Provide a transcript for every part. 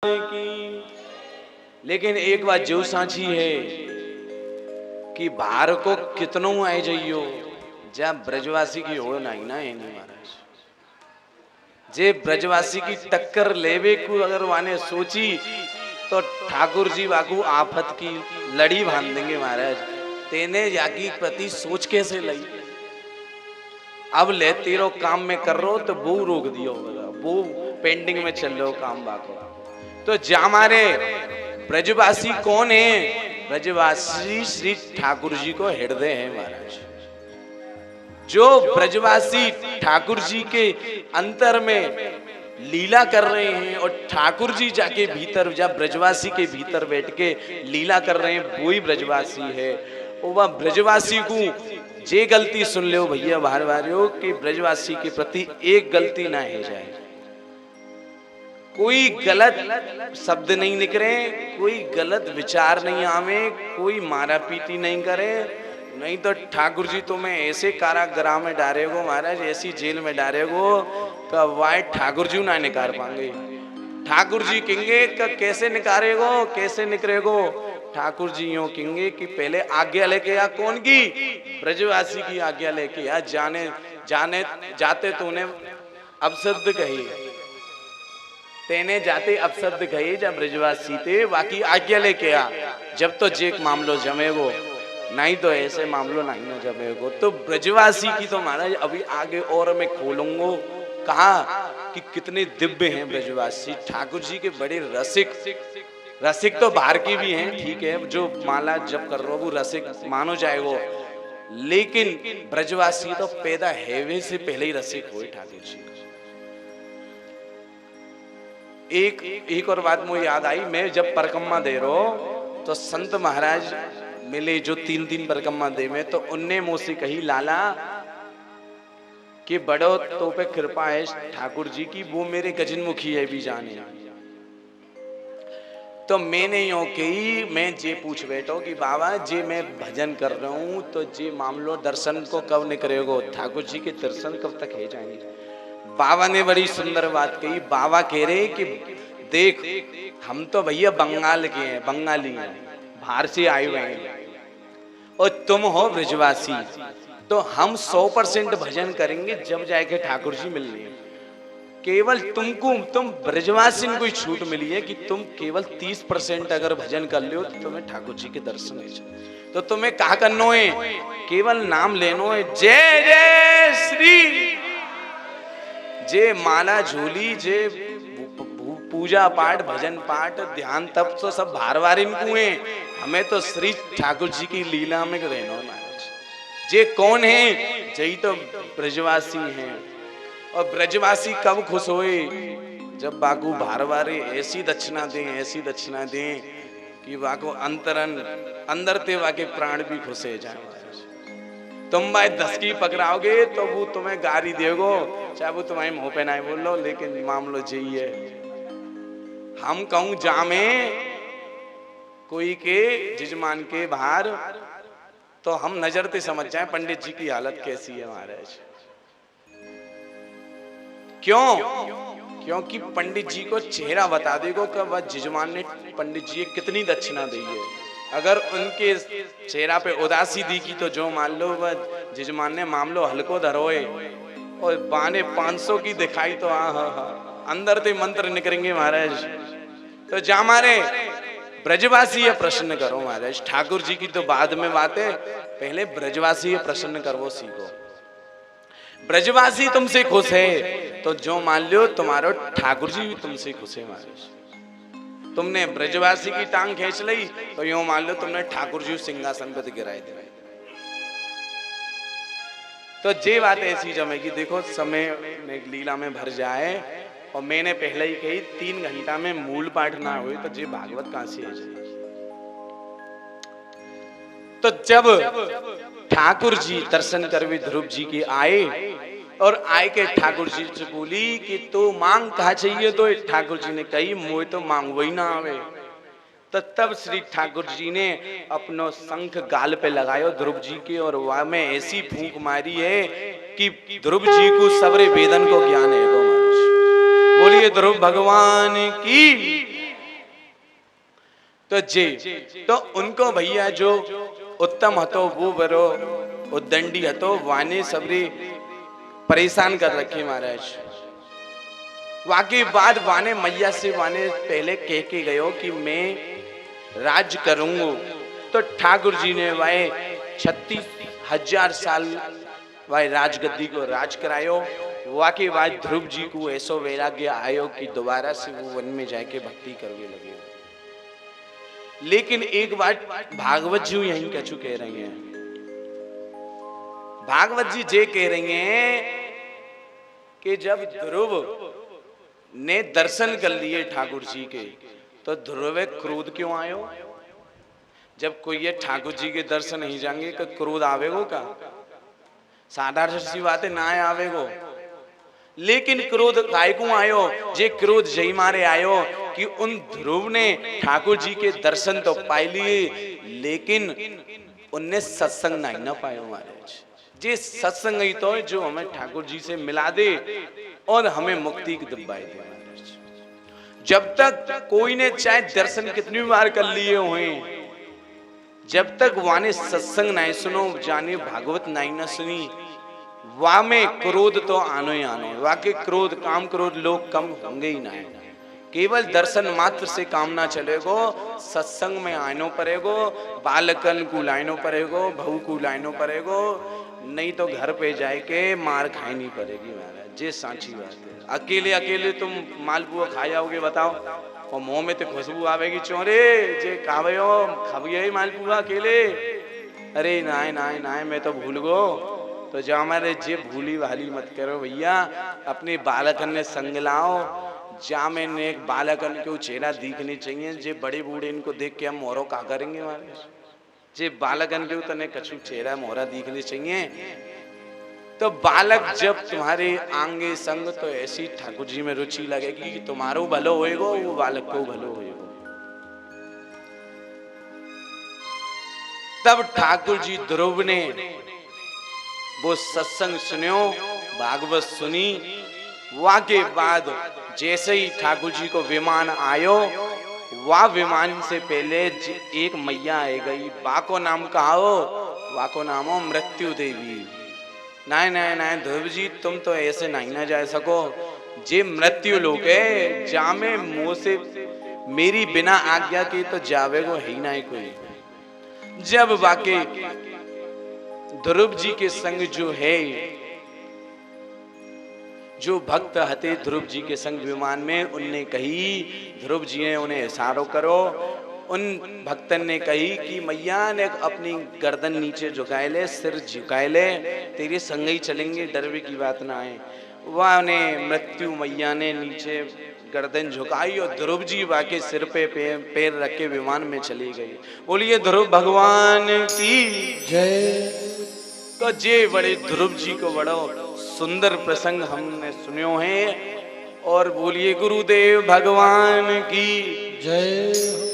की। लेकिन एक बात जो साची है कि बाहर को कितनों आए जाइयो जब ब्रजवासी की हो नहीं ना है नहीं महाराज। जे ब्रजवासी की टक्कर लेवे को अगर वाने सोची तो ठाकुर जी बाकू आफत की लड़ी बांध देंगे महाराज। तेने याकी प्रति सोच कैसे लई। अब ले तेरो काम में कर रो तो वो रोक दियो वो पेंडिंग में चल रहे काम बाको। तो जामारे ब्रजवासी कौन है? ब्रजवासी श्री ठाकुर जी को हृदय है महाराज। जो ब्रजवासी ठाकुर जी के अंतर में लीला कर रहे हैं और ठाकुर जी जाके भीतर जब ब्रजवासी के भीतर बैठ के लीला कर रहे हैं वही ब्रजवासी है। और वह ब्रजवासी को जे गलती सुन लो भैया बाहर वारियों कि ब्रजवासी के प्रति एक गलती ना है जाए, कोई गलत शब्द नहीं निकले, कोई गलत विचार नहीं आवे, कोई मारा पीटी नहीं करे, नहीं तो ठाकुर जी तुम्हें ऐसे कारागृह में डालेगो महाराज, ऐसी जेल में डालेगो कि वाई ठाकुर जी ना निकाल पाएंगे। ठाकुर जी कहेंगे कि कैसे निकालेगो कैसे निकलेगो। ठाकुर जी यूं कहेंगे कि पहले आज्ञा लेके आ। कौन की? ब्रजवासी की आज्ञा लेके आ। जाने जाने जाते तूने अपशब्द कही, तेने जाते अपशब्द कही जब ब्रजवासी थे बाकी आज्ञा लेके आ। जब तो जे मामलो जमेगो, नहीं तो ऐसे मामलो नहीं न जमेगो। तो ब्रजवासी की तो महाराज अभी आगे और मैं खोलूंगा कहा कि कितने दिव्य हैं ब्रजवासी। ठाकुर जी के बड़े रसिक, रसिक तो बाहर की भी हैं, ठीक है, जो माला जब कर रहे हो वो रसिक मानो जाएगो, लेकिन ब्रजवासी तो पैदा हैवे से पहले ही रसिक हुए ठाकुर जी। एक और बात मुझे याद आई, मैं जब परिक्रमा दे रहा हूं तो संत महाराज मिले जो तीन तीन परिक्रमा दे में, तो उनने मुझसे कही लाला कि बड़ो तो पे कृपा है ठाकुर जी की, वो मेरे गजन मुखी है भी जाने। तो मैंने यूं कही, मैं जे पूछ बैठो कि बाबा जे मैं भजन कर रहा हूं तो जे मामलो दर्शन को कब निकलेगो, ठाकुर जी के दर्शन कब तक है जाएंगे। बाबा ने बड़ी सुंदर बात कही। बाबा कह रहे कि देख हम तो भैया बंगाल के हैं, बंगाली हैं, बाहर से आए हुए हैं, और तुम हो ब्रजवासी, तो हम 100% भजन करेंगे जब जाके ठाकुर जी मिल रहे हैं। केवल तुम ब्रजवासी को ही छूट मिली है कि तुम केवल 30% अगर भजन कर लो तो तुम्हें ठाकुर जी के दर्शन है। तो तुम्हें कहा करनो है, केवल नाम लेनो है, जय जय श्री, जे माला झोली, जे पूजा पाठ भजन पाठ ध्यान तब तो सब भारवारी को है। हमें तो श्री ठाकुर जी की लीला में रहना महाराज। जे कौन है? जही तो ब्रजवासी हैं। और ब्रजवासी कब खुश होए? जब बाकू भारवारे ऐसी दक्षिणा दें, ऐसी दक्षिणा दें कि बाकू अंदर ते वाके प्राण भी खुश हो जाए। तुम भाई 10 की पकड़ाओगे तो वो तुम्हें गारी देगो, चाहे वो तुम्हारे मुंह पे नहीं बोल लो, लेकिन मामलो यही है। हम कहूं जामे कोई के जजमान के बाहर तो हम नजर ते समझ जाए पंडित जी की हालत कैसी है महाराज। क्यों? क्योंकि पंडित जी को चेहरा बता देगो कि वह जजमान ने पंडित जी कितनी दक्षिणा दी है। अगर उनके चेहरा पे उदासी दिखी तो जो मान लो वह जजमान ने मामलो हल्को धरोए, और बाने 500 की दिखाई तो अंदर ते मंत्र निकलेंगे महाराज। तो जा मारे ब्रजवासी ये प्रश्न करो महाराज। ठाकुर जी की तो बाद में बात है, पहले ब्रजवासी ये प्रश्न करो सीखो। ब्रजवासी तुमसे खुश है तो जो मान लो तुम्हारो ठाकुर जी भी तुमसे खुश है महाराज। तुमने ब्रजवासी की टांग खींच ली तो यूं मान लो तुमने ठाकुर जी सिंहासन पर गिराए थे। तो जे बात ऐसी जमेगी, देखो समय में लीला में भर जाए, और मैंने पहले ही कही 3 घंटा में मूल पाठ ना हुए तो जे भागवत कहां से है। तो जब ठाकुर जी दर्शन करवे ध्रुव जी के आए, और आए के ठाकुर जी से बोली कि तू मांग कहा चाहिए, तो ठाकुर जी ने कही मोए तो मांग वही ना आवे। तो तब श्री ठाकुर जी ने अपनो शंख गाल पे लगायो ध्रुव जी के, और वहां में ऐसी फूंक मारी है कि ध्रुव जी को सबरे वेदन को ज्ञान है। बोलिए ध्रुव भगवान की। तो उनको भैया जो उत्तम हतो वो बरो उद्दंडी हतो वाने सबरी परेशान कर रखे महाराज। वाकई बात वाने मैया से वाने पहले कह के गयो कि मैं राज करूंगा। तो ठाकुर जी ने वाए 36,000 साल वाए राजगद्दी को राज करायो। वाकई बात ध्रुव जी को ऐसो वैराग्य आयो कि दोबारा से वो वन में जाके भक्ति करने लगे। लेकिन एक बात भागवत जी यहीं कछु कह रही हैं। भागवत जी जे कह रही हैं कि जब ध्रुव ने दर्शन कर लिए ठाकुर जी के तो ध्रुव क्रोध क्यों आयो? जब कोई ये ठाकुर जी के दर्शन नहीं जाएंगे तो क्रोध आवेगो का? साधारण सी बात है ना आवेगो। लेकिन क्रोध काय को आयो? जे क्रोध जय मारे आयो कि उन ध्रुव ने ठाकुर जी के दर्शन तो पाई लिए लेकिन उनने सत्संग नहीं ना पायो महाराज। जे सत्संग ही तो जो हमें ठाकुर जी से मिला दे और हमें मुक्ति की दिलवाई दे। जब तक कोई ने चाहे दर्शन कितनी बार कर लिए हुए, जब तक वाने सत्संग नहीं सुनो जाने भागवत नहीं ना सुनी, वा में क्रोध तो आनो ही आनो। वाके क्रोध काम क्रोध लोग कम होंगे ही ना। केवल दर्शन मात्र से काम ना चलेगो, सत्संग में आनो पड़ेगो, बालकन को लाइनो पड़ेगो, बहू को लाइनो पड़ेगो, नहीं तो घर पे जाए के मार खानी पड़ेगी महाराज। जे सांची बात है। अकेले अकेले तुम मालपुआ खा जाओगे बताओ, और मुंह में तो खुशबू आवेगी चोरे जे खावे खाविए मालपुआ अकेले। अरे नाय नाय नाय मैं तो भूल गो। तो जो हमारे जे भूली वाली मत करो भैया, अपने बालकन ने संग लाओ। जा मैंने एक बालकन को चेहरा दिखनी चाहिए। जे बड़े बूढ़े इनको देख के हम मोरो का करेंगे महाराज। जे बालकन के तने कछु चेहरा मोहरा दिखनी चाहिए। तो बालक जब तुम्हारे आंगे संग तो ऐसी ठाकुर जी में रुचि लगेगी कि तुम्हारो भलो होएगो, वो बालक को भलो होएगो। तब ठाकुर जी ध्रुव ने वो सत्संग सुनियो, भागवत सुनी। वाके बाद जैसे ही ठाकुर जी को विमान आयो, वह विमान से पहले एक मैया आ गई। बाको नाम कहा हो? वाको नाम हो मृत्यु देवी। नहीं नहीं नहीं ध्रुव जी तुम तो ऐसे नहीं ना जा सको। जे मृत्यु लोक है जामे मुंह से मेरी बिना आज्ञा के तो जावे को ही नहीं कोई। जब वाके ध्रुव जी के संग जो है, जो भक्त हते ध्रुव जी के संग विमान में, उनने कही, ध्रुव जी ने उन्हें इशारो करो। उन भक्तन ने कही कि मैया ने अपनी गर्दन नीचे झुकाए ले, सिर झुकाए ले, तेरे संग ही चलेंगे, डरवे की बात ना है। वह ने मृत्यु मैया ने नीचे गर्दन झुकाई और ध्रुव जी वाके सिर पे पैर रख के विमान में चली गई। बोलिए ध्रुव भगवान की जय। तो जे बड़े ध्रुव जी को बड़ो सुंदर प्रसंग हमने सुनियो है। और बोलिए गुरुदेव भगवान की जय।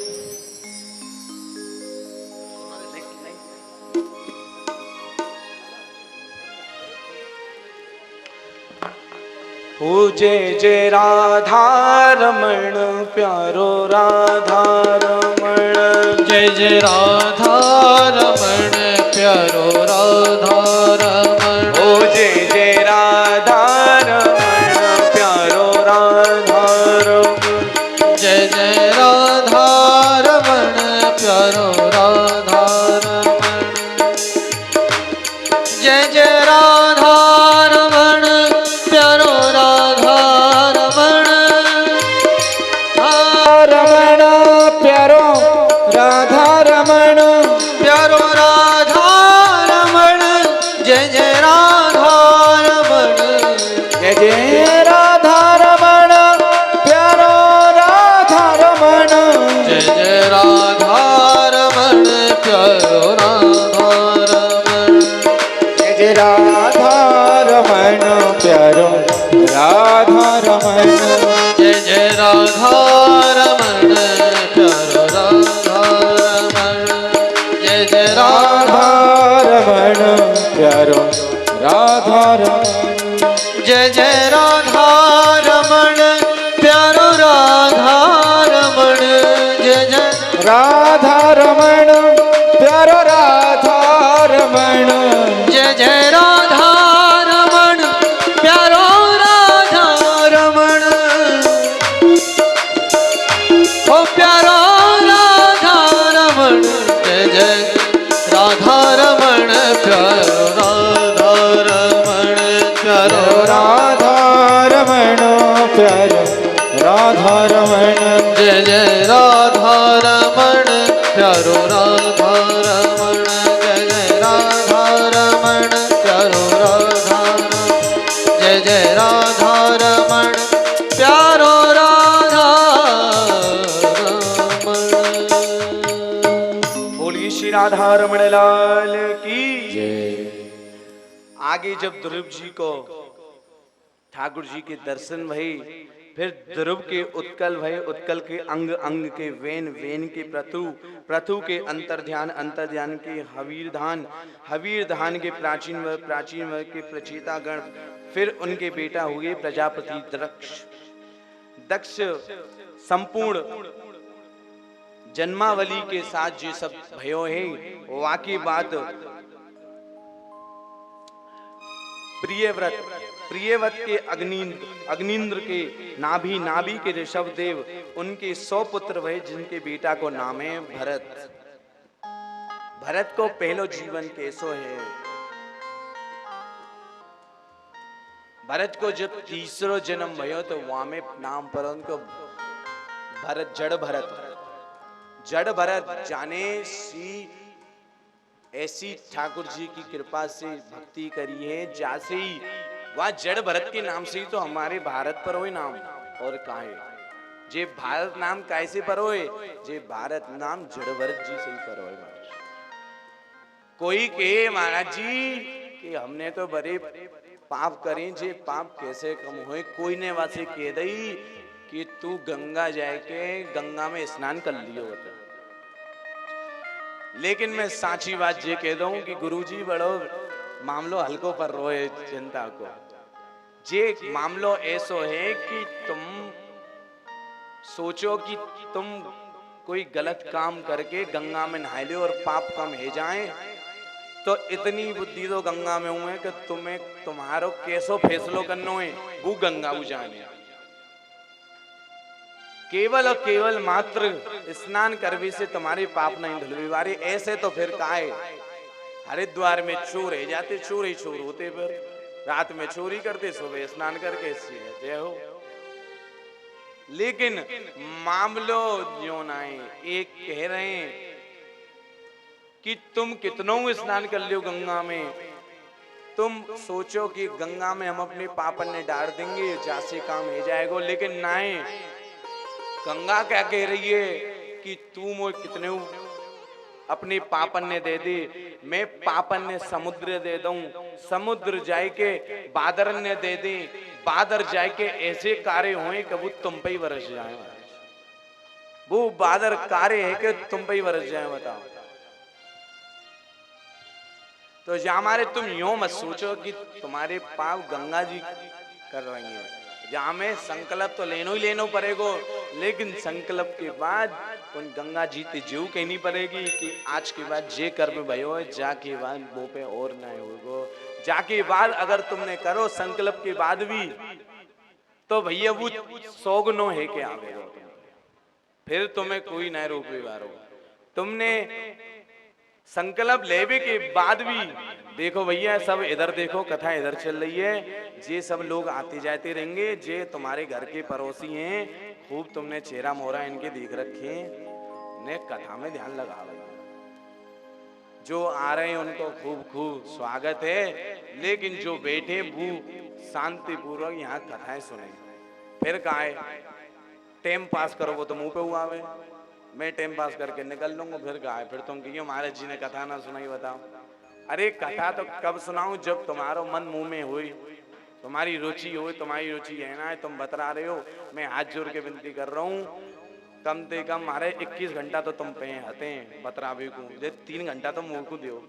हो जय जय राधा रमण प्यारो राधा रमण। जय जय राधा रमण प्यारो राधा रमण। हो जय जय राधा रमण प्यारो राधा रमण। जय जय राधा रमण प्यारो राधा रमण। जय जय राधा रमण प्यारो राधा रमण। रमण प्यारो राधा रमण प्यारो राधा रमण। जय जय राधा रमण। जय जय राधा रमण प्यारो राधा रमण। जय जय राधा रमण प्यारो राधा रमण। जय जय राधा रमण प्यारो राधा रमण। जय जय राधा रमण प्यारो राधा रमण। जय जय राधा रमण प्यारो राधा रमण। जय जय राधा रमण प्यारो राधा रमण। जय जय प्यारो राधा रमण प्यारो राधा रमण प्यारो राधा रमण जय जय राधा रमण प्यारो राधा रमण जय जय राधा रमण प्यारो राधा जय जय राधा रमण प्यारो राधा रमण। बोलिए श्री राधा रमण लाल की आगे जब ध्रुव जी को ठाकुर जी के दर्शन भई, फिर ध्रुव के उत्कल भय, उत्कल के अंग अंग के वेन, वेन के प्रथु, प्रथु के अंतर्ध्यान, अंतर्ध्यान के हवीर धान, हवीर धान के प्राचीन वर्ग, प्राचीन वर्ग के प्रचेता गण, फिर उनके बेटा हुए प्रजापति दक्ष। दक्ष संपूर्ण जन्मावली के साथ जो सब भयो है, वाकी बात प्रियव्रत, प्रियव्रत के अग्निंद्र के नाभि, नाभि के ऋषभ देव, उनके 100 पुत्र भय, जिनके बेटा को नाम है भरत। भरत को पहलो जीवन कैसो है। भरत को जब तीसरो जन्म भयो तो वहां में नाम पर उनको भरत, जड़ भरत, जड़ भरत जाने सी ऐसी ठाकुर जी की कृपा से भक्ति करी है, जैसे ही वह जड़ भरत के नाम से ही तो हमारे भारत पर होए नाम, और कहा है जे भारत नाम कैसे पर होए, जे भारत नाम जड़ भरत जी से ही पर होए। कोई कहे महाराज जी कि हमने तो बड़े पाप करें, जे पाप कैसे कम होए। कोई ने वासे कह दई कि तू गंगा जाके गंगा में स्नान कर लियो होता। लेकिन मैं साची बात ये कह दूं कि गुरुजी बड़ो मामलो हल्को पर रोए चिंता को। जे मामलो ऐसो है कि तुम सोचो कि तुम कोई गलत काम करके गंगा में नहा लो और पाप कम हो जाए, तो इतनी बुद्धि तो गंगा में हुए कि तुम्हें तुम्हारो कैसो फैसलो करनो है वो गंगा जाने। केवल और केवल मात्र स्नान करने से तुम्हारे पाप नहीं धुलवे वारे। ऐसे तो फिर काहे हरिद्वार में चोर है जाते, चोर ही चोर होते, फिर रात में चोरी करते, सुबह स्नान करके जय हो। लेकिन मामलो जो ना एक कह रहे हैं कि तुम कितनों स्नान कर लो गंगा में, तुम सोचो कि गंगा में हम अपने पापन ने डाल देंगे जैसे काम हो जाएगा। लेकिन नहीं, गंगा क्या कह रही है कि तू मुझे कितने अपने पापन ने दे दे, मैं पापन ने समुद्र दे दूं, समुद्र जाए के बादर ने दे दे, बादर जाए के ऐसे कार्य होए कि वो तुम पे ही बरस जाए। वो बादर कार्य है कि तुम पे ही बरस जाए। बताओ तो हमारे तुम यूं मत सोचो कि तुम्हारे पाप गंगा जी कर रही है। जहां में संकल्प तो लेनो ही लेनो पड़ेगो, लेकिन संकल्प के बाद उन गंगा जी ते जीव कहनी पड़ेगी कि आज के बाद जे कर्म भयो है, जाके बाद वो पे और ना होगो। जाके बाद अगर तुमने करो संकल्प के बाद भी, तो भैया वो 100 गुनो है के आवेगा, फिर तुम्हें कोई ना रोके वारो। तुमने संकल्प लेवे के बाद भी देखो भैया, सब इधर देखो, कथा इधर चल रही है, जे सब लोग आते जाते रहेंगे, जे तुम्हारे घर के पड़ोसी हैं, खूब तुमने चेहरा मोहरा इनके देख रखे, ने कथा में ध्यान लगा। जो आ रहे हैं उनको खूब खूब स्वागत है, लेकिन जो बैठे वो शांति पूर्वक यहाँ कथाएं सुने। फिर कहा है टाइम पास करो, वो तो मुंह पे हुआ है, मैं टाइम पास करके निकल लूंगा। फिर कहा है फिर तुम कहियो महाराज जी ने कथा ना सुनाई, बताओ। अरे कथा तो कब सुनाऊं जब तुम्हारो मन मुंह में हुई, तुम्हारी रुचि हुई। तुम्हारी रुचि है ना, तुम बता रहे हो, मैं हाथ जोड़ के विनती कर रहा हूँ, कम से कम हमारे 21 घंटा तो तुम पे हते हैं बतरावे को, 3 घंटा तो मुंह को दो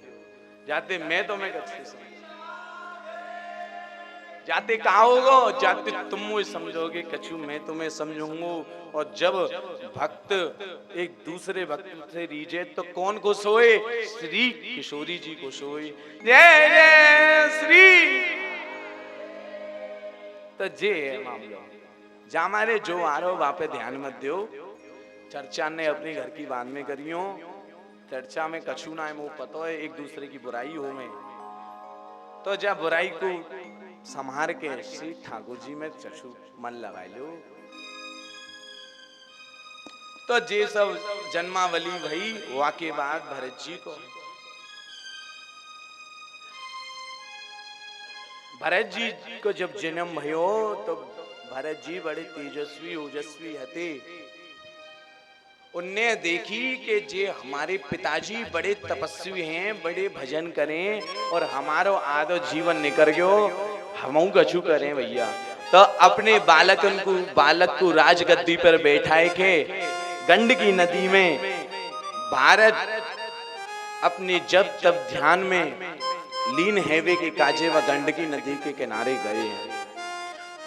जाते। मैं तो मैं जाते कहा होगा, जाते तुम मुझे समझोगे कछु, मैं तुम्हें समझूंगा। और जब भक्त एक दूसरे भक्त से रीझे तो कौन खुश होए? श्री किशोरी जी खुश होए। जय जय श्री। तो जे है मामला जा हमारे जो आ रहे हो वहां पे ध्यान मत दो। चर्चा ने अपने घर की बात में करियो, चर्चा में कछु ना है, वो पता है एक दूसरे की बुराई हो में तो जा बुराई को संहार के श्री ठाकुर जी में चक्षु मन लगा लो। तो जे सब जन्मावली भई वाके बाद भरत जी को, भरत जी को जब जन्म भयो तो भरत जी बड़े तेजस्वी ओजस्वी हते। उनने देखी कि जे हमारे पिताजी बड़े तपस्वी हैं, बड़े भजन करें और हमारो आधो जीवन निकर गयो, हमऊ कछु करें भैया। तो अपने बालक को राजगद्दी पर बैठाए के गंडकी नदी में भारत अपने जब तब ध्यान में लीन हैवे के काजे व गंडकी नदी के किनारे गए हैं।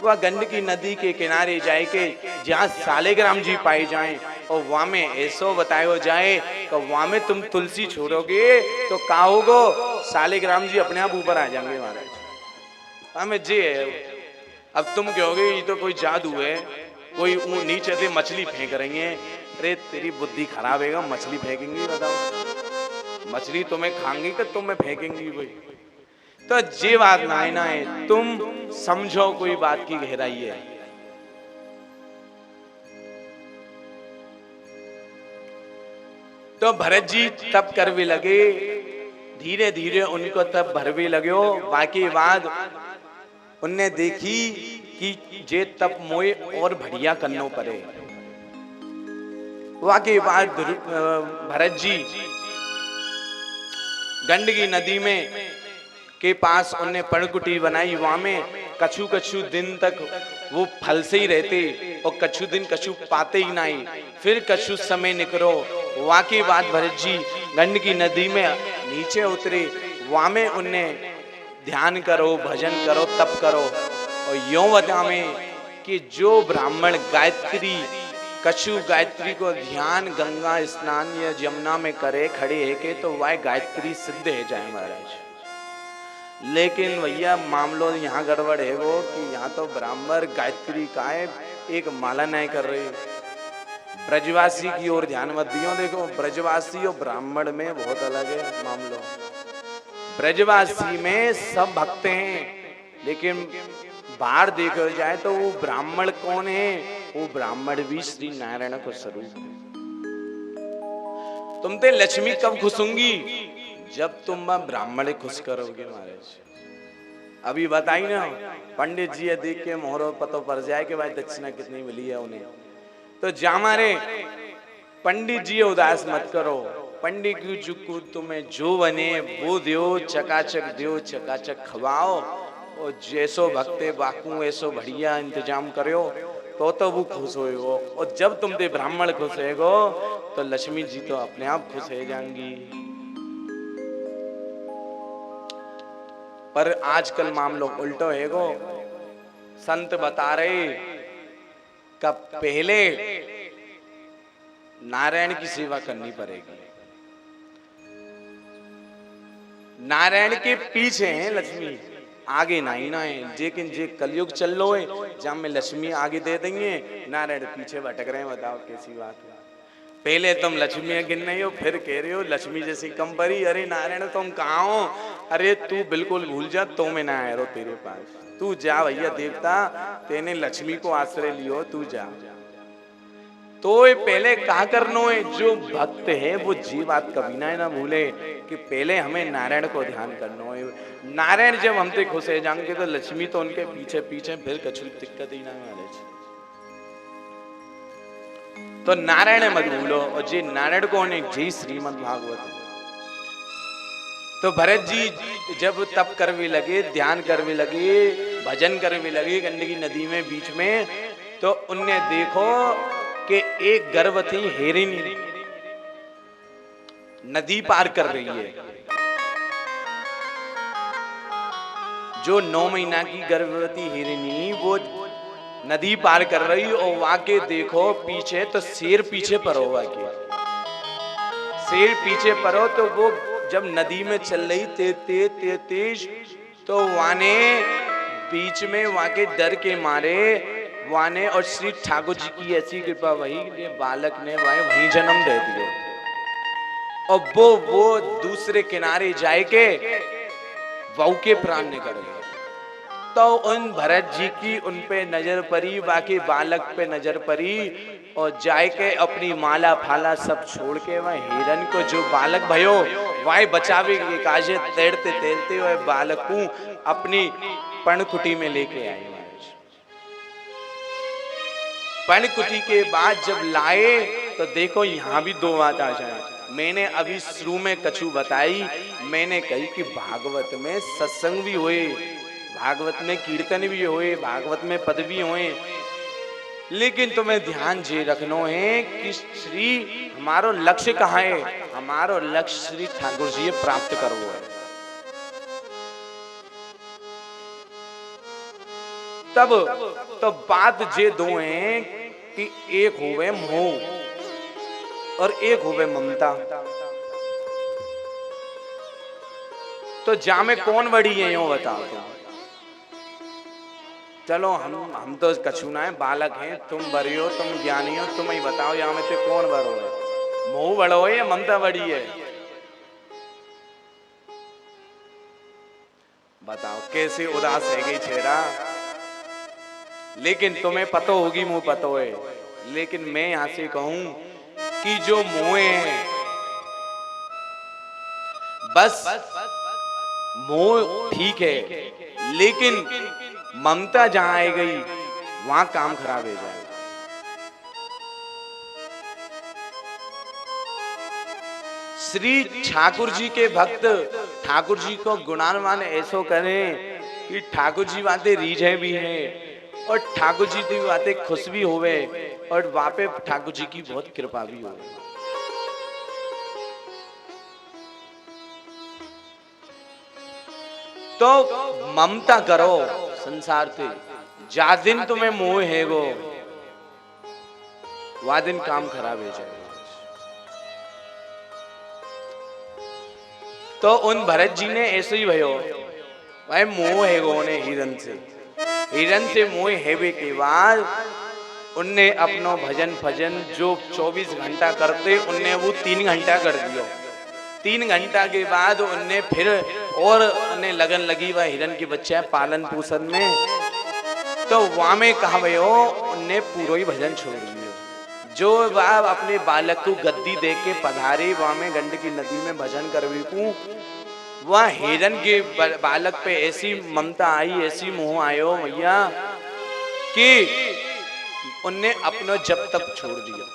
वह गंडकी नदी के किनारे जाए के जहाँ सालेग्राम जी पाए जाएं और वहाँ में ऐसो बतायो जाए कि वहाँ में तुम तुलसी छोड़ोगे तो का होगो, सालेग्राम जी अपने आप ऊपर आ जाएंगे महाराज। हमें जे अब तुम कहोगे ये तो कोई जादू है, कोई नीचे से मछली फेंक रही है। अरे तेरी बुद्धि खराब है, मछली फेंकेंगी बताओ, मछली तुम्हें खाएंगी कि तुम्हें फेंकेंगी भाई। तो जे बात ना है, तुम समझो कोई बात की गहराई है। तो भरत जी तब करवे लगे, धीरे धीरे उनको तब भरवे लगो। बाकी बात उनने देखी कि जे तब मोए और बढ़िया करनो पड़े। वाकई बात भरत जी गंडकी नदी में के पास उन्हें पर्णकुटी बनाई। वहां में कछु कछु दिन तक वो फल से ही रहते और कछु दिन कछु पाते ही नहीं। फिर कछु समय निकलो, वाकई बात भरत जी गंडकी नदी में नीचे उतरे। वहां में उन्हें ध्यान करो, भजन करो, तप करो। और यों बतावे कि जो ब्राह्मण गायत्री कछु गायत्री को ध्यान गंगा स्नान या यमुना में करे खड़े है के, तो वह गायत्री सिद्ध है जाए महाराज। लेकिन भैया मामलो यहाँ गड़बड़ है वो कि यहाँ तो ब्राह्मण गायत्री का है, एक माला नहीं कर रही। ब्रजवासी की ओर ध्यान मत दियो। देखो ब्रजवासी और ब्राह्मण में बहुत अलग है मामलो। ब्रजवासी में सब भक्त हैं, लेकिन बाहर देखा जाए तो वो ब्राह्मण कौन है? वो ब्राह्मण भी श्री नारायण को स्वरूप है। तुम ते लक्ष्मी कब खुश होंगी? जब तुम ब्राह्मण खुश करोगे महाराज। अभी बताई ना, पंडित जी देख के मोहरो पतो पड़ जाए कि भाई दक्षिणा कितनी मिली है उन्हें। तो जामारे पंडित जी उदास मत करो। पंडित की चुक्कू तुम्हें जो बने वो दियो, चकाचक दियो, चकाचक खवाओ। और जैसो भक्ते बाकू ऐसो बढ़िया इंतजाम करो तो वो खुश होएगो। और जब तुम ते ब्राह्मण खुश होएगो तो लक्ष्मी जी तो अपने आप खुश हो जाएंगी। पर आजकल मामलो उल्टो हैगो। संत बता रहे कब पहले नारायण की सेवा करनी पड़ेगी। नारायण के पीछे है लक्ष्मी, आगे नहीं ना है। लेकिन जे कलयुग चल लो है जहां में लक्ष्मी आगे दे देंगे, नारायण पीछे भटक रहे हैं। बताओ कैसी बात है। पहले तुम लक्ष्मी गिन रही हो, फिर कह रहे हो लक्ष्मी जैसी कम परी। अरे नारायण तुम कहाँ हो? अरे तू बिल्कुल भूल जा, तो मैं ना आया रो तेरे पास। तू जा भैया देवता, तेने लक्ष्मी को आश्रय लियो, तू जा। तो पहले कहा करनो है, जो भक्त है वो जी बात कभी ना भूले कि पहले हमें नारायण को ध्यान करना है। नारायण जब हमसे खुश है जाएंगे तो लक्ष्मी तो उनके पीछे पीछे, फिर कछु दिक्कत ही ना है। तो नारायण मत भूलो। और जी नारायण कौन है? जी श्रीमद् भागवत। तो भरत जी जब तप करवे लगे, ध्यान करवे लगे, भजन करवे लगे गंडकी नदी में बीच में, तो उनने देखो कि एक गर्भवती हिरनी नदी पार कर रही है। जो 9 महीना की गर्भवती हिरनी वो नदी पार कर रही। और वाके देखो पीछे तो शेर पीछे परो। वाके शेर पीछे परो तो वो जब नदी में चल रही तेज तो वाने बीच में वाके डर के मारे वाने, और श्री ठाकुर जी की ऐसी कृपा वही बालक ने वहीं जन्म दे दिया। और वो दूसरे किनारे जाए के वहू के प्राण निकल गए। तो उन भरत जी की उन पे नजर पड़ी, बाकी बालक पे नजर पड़ी, और जाए के अपनी माला फाला सब छोड़ के वह हिरन को जो बालक भयो वह बचावे के काजे तैरते तैरते वह बालक को अपनी पर्णकुटी में लेके आए। पर्णकुटी के बाद जब लाए तो देखो यहाँ भी दो बात आ जाए। मैंने अभी शुरू में कछु बताई, मैंने कही कि भागवत में सत्संग भी हुए, भागवत में कीर्तन भी हुए, भागवत में पद भी हुए, लेकिन तुम्हें ध्यान जे रखना है कि श्री हमारो लक्ष्य कहाँ है। हमारो लक्ष्य श्री ठाकुर जी प्राप्त करवो है। तब तो बात जे दो हैं कि एक होवे मोह और एक होवे ममता। तो जामे कौन बड़ी है यो बताओ तुम। चलो हम तो कछु ना है, बालक हैं, तुम बड़ी हो, तुम ज्ञानी हो, तुम ही बताओ यहाँ में तो कौन बड़ो है, मोह बड़ो है या ममता बड़ी है। बताओ कैसे उदास है गई चेहरा। लेकिन तुम्हें पता होगी, मुंह पता है, लेकिन मैं यहां से कहूं कि जो मोहे हैं, बस मोह ठीक है, लेकिन ममता जहां आई गई वहां काम खराब हो जाएगा। श्री ठाकुर जी के भक्त ठाकुर जी को गुणानुमान ऐसो करें कि ठाकुर जी बातें रीझे भी हैं और ठाकुर जी की बातें खुश भी होवे और वहां पे ठाकुर जी की बहुत कृपा भी हो। तो ममता करो संसार से, जा दिन तुम्हें मोह है गो वह दिन काम खराब हो जाएगा। तो उन भरत जी ने ऐसे ही भयो, भाई मोह है गो ने हिरन से मोह हेवे के बाद उनने अपनो भजन भजन जो 24 घंटा करते उनने वो 3 घंटा कर दियो। 3 घंटा के बाद उनने फिर और उन्हें लगन लगी वह हिरन के बच्चे पालन पोषण में। तो वहां में कहा भयो उनने पूरा ही भजन छोड़ दिया। जो बाप अपने बालक को गद्दी दे के पधारे वहां में गंडकी नदी में भजन करवी को, वह हिरन के बालक पे ऐसी ममता आई, ऐसी मोह आयो भैया कि उनने अपना जब तक छोड़ दिया।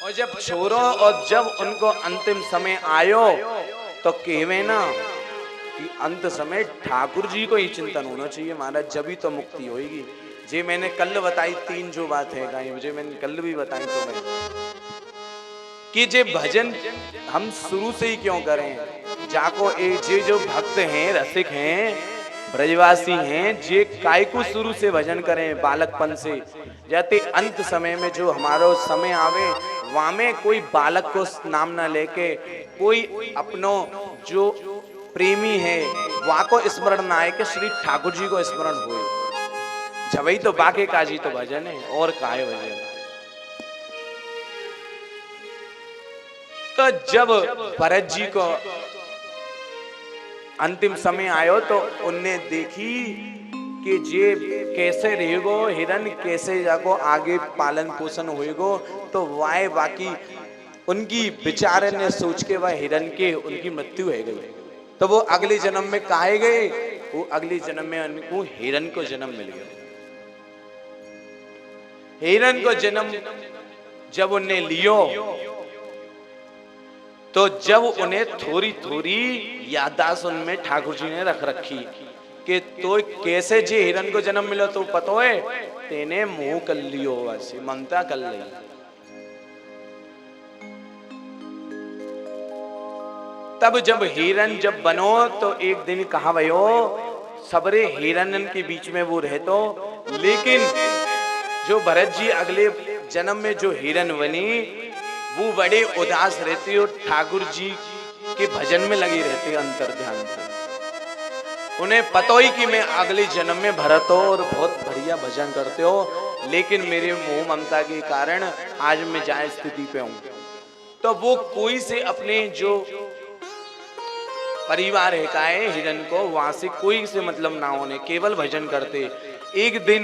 और जब छोड़ो और जब उनको अंतिम समय आयो तो कहवे ना कि अंत समय ठाकुर जी को ही चिंतन होना चाहिए महाराज, जब तो मुक्ति होगी। जे मैंने कल बताई 3 जो बात है गाई, मुझे मैंने कल भी बताई तो मैं कि जे भजन हम शुरू से ही क्यों करें। जाको जे जो भक्त हैं, रसिक हैं, ब्रजवासी हैं, जे काय को शुरू से भजन करें बालकपन से, जाते अंत समय में जो हमारा समय आवे वहां में कोई बालक को नाम ना लेके, कोई अपनो जो प्रेमी है वहां को स्मरण ना आए कि श्री ठाकुर जी को स्मरण हुए, जब तो बाके काजी तो भजन है और काहे भजन। तो जब भरत जी को अंतिम समय आयो तो उनने देखी कि जे कैसे रहेगो हिरन, कैसे जाको आगे पालन पोषण होएगो। तो वाय बाकी उनकी विचार ने सोच के वह हिरन के उनकी मृत्यु हो गई। तो वो अगले जन्म में काहे गए, वो अगले जन्म में उनको हिरन को जन्म मिल गया। हिरन को जन्म जब उन्हें लियो तो जब उन्हें थोड़ी थोड़ी याददाश्त उनमें ठाकुर जी ने रख रखी कि तो कैसे जे हिरन को जन्म मिलो तो पतो है तेने मुंह कर लियो, वैसे ममता कर ली। तब जब हिरन जब बनो तो एक दिन कहा भयो सबरे हिरन के बीच में वो रहे तो, लेकिन जो भरत जी अगले जन्म में जो हिरन बनी वो बड़े उदास रहते हो, ठाकुर जी के भजन में लगी रहती है अंतर ध्यान से। उन्हें पता ही कि मैं अगले जन्म में भरत हो और बहुत बढ़िया भजन करते हो, लेकिन मेरे मोह ममता के कारण आज मैं जाए स्थिति पे हूं। तो वो कोई से अपने जो परिवार है का है हिरन को वहां से कोई से मतलब ना होने, केवल भजन करते। एक दिन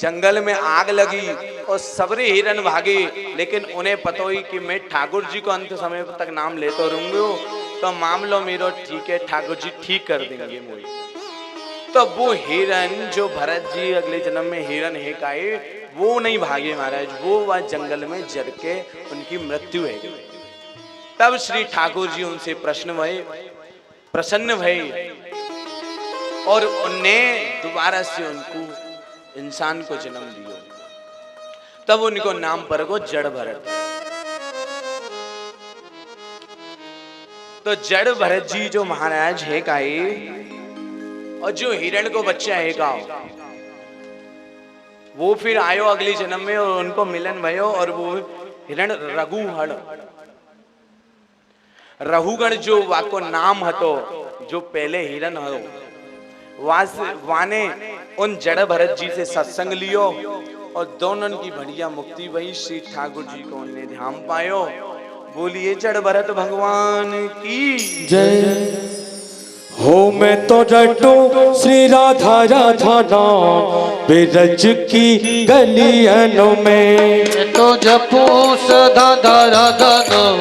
जंगल में आग लगी और सबरे हिरन भागे, लेकिन उन्हें पता हुई कि मैं ठाकुर जी को अंत समय तक नाम लेते रहूंगा तो मामलो मेरो ठीक है, ठाकुर जी ठीक कर देंगे मुझे। तो वो हिरन जो भरत जी अगले जन्म में हिरन है का है, वो नहीं भागे महाराज, वो वह जंगल में जर के उनकी मृत्यु है। तब श्री ठाकुर जी उनसे प्रसन्न भये और उनने दोबारा से उनको इंसान को जन्म दिया। तब उनको नाम पर को जड़ भरत। तो जड़ भरत जी जो महाराज है काई और जो हिरण को बच्चा है का, वो फिर आयो अगले जन्म में और उनको मिलन भयो और वो हिरण रघुहण रघुगण जो वाको नाम हतो, जो पहले हिरण हो वाने उन जड़ भरत जी से सत्संग लियो और दोनों की बढ़िया मुक्ति भई। श्री ठाकुर जी को उन्हें ध्यान पायो। बोलिए जड़ भरत भगवान की जय हो। मैं तो रटू श्री राधा राधा नाम बिरज की गलियनों में, तो जपू सदा राधा नाम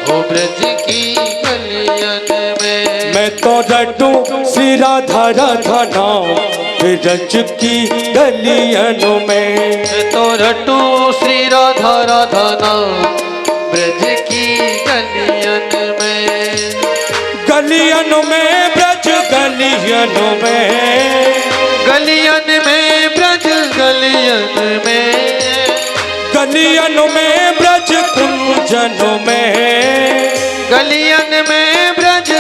हो ब्रज की गलियन में। मैं तो रटू श्री राधा राधा नाम बिरज की गलियनों में, तो रटू श्री राधा राधा नाम ब्रज की गलियन में। गलियन में ब्रज गलियन में, गलियन में ब्रज गलियन में, गलियन में ब्रज कुंजन में, गलियन में ब्रज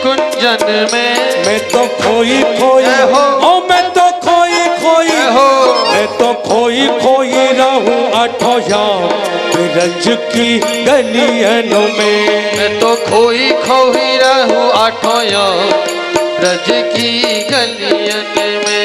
कुंजन में। मैं तो खोई खोई हो, ओ मैं तो खोई खोई हो, मैं तो खोई खोई रहूं अठोया ब्रज की गलियनों में। मैं तो खोई खोई रहूं आठों ब्रज की गलियन में।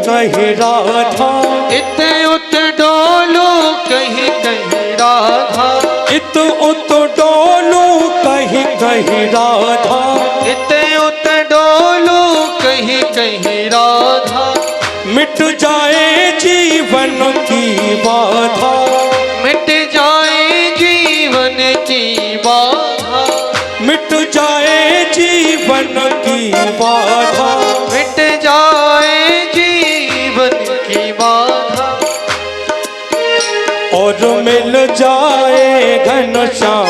कहीं राधा इत उत डोलू कहीं कहीं राधा, इत उत डोलू कहीं कहीं राधा, इत उत डोलू कहीं कहीं राधा। मिट जाए जीवन की बाधा, मिट जाए जीवन की बाधा, मिट जाए जीवन की बाधा, मिट जाए जीवन की बाधा। और मिल जाए घनश्याम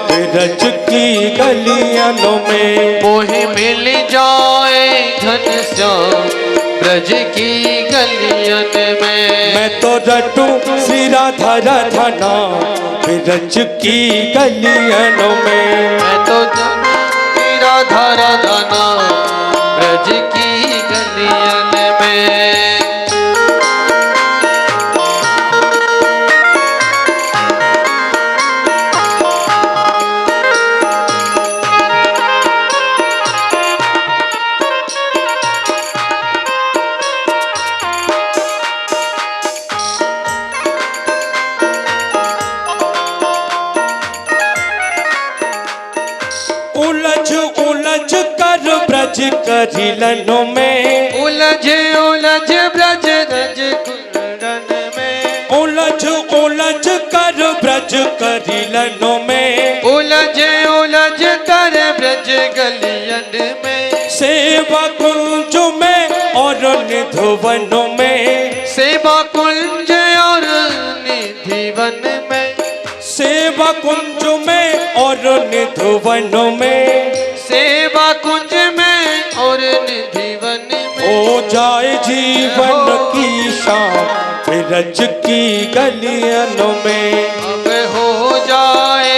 ब्रज की गलियनों में। मोहे मिल जाए घनश्याम ब्रज की गलियन में। मैं तो रटू श्री राधा राधा नाम ब्रज की गलियनों में। मैं तो राधा राधा नाम ब्रज की गलियन में। उलझ उलझ कर ब्रज करिलनों में। उलझ उलझ ब्रज रज कुंडन में। उलझ उलझ कर ब्रज करिलनों में। उलझ उलझ कर ब्रज गलियन में। सेवा कुंज में और निधुवनों में। सेवा कुंज और निधिवन में। सेवा कुंज में और निधुवनों में। सेवा कुंज में और निधिवन में। हो जाए जीवन की शाम ब्रज की गलियनों में। अब हो जाए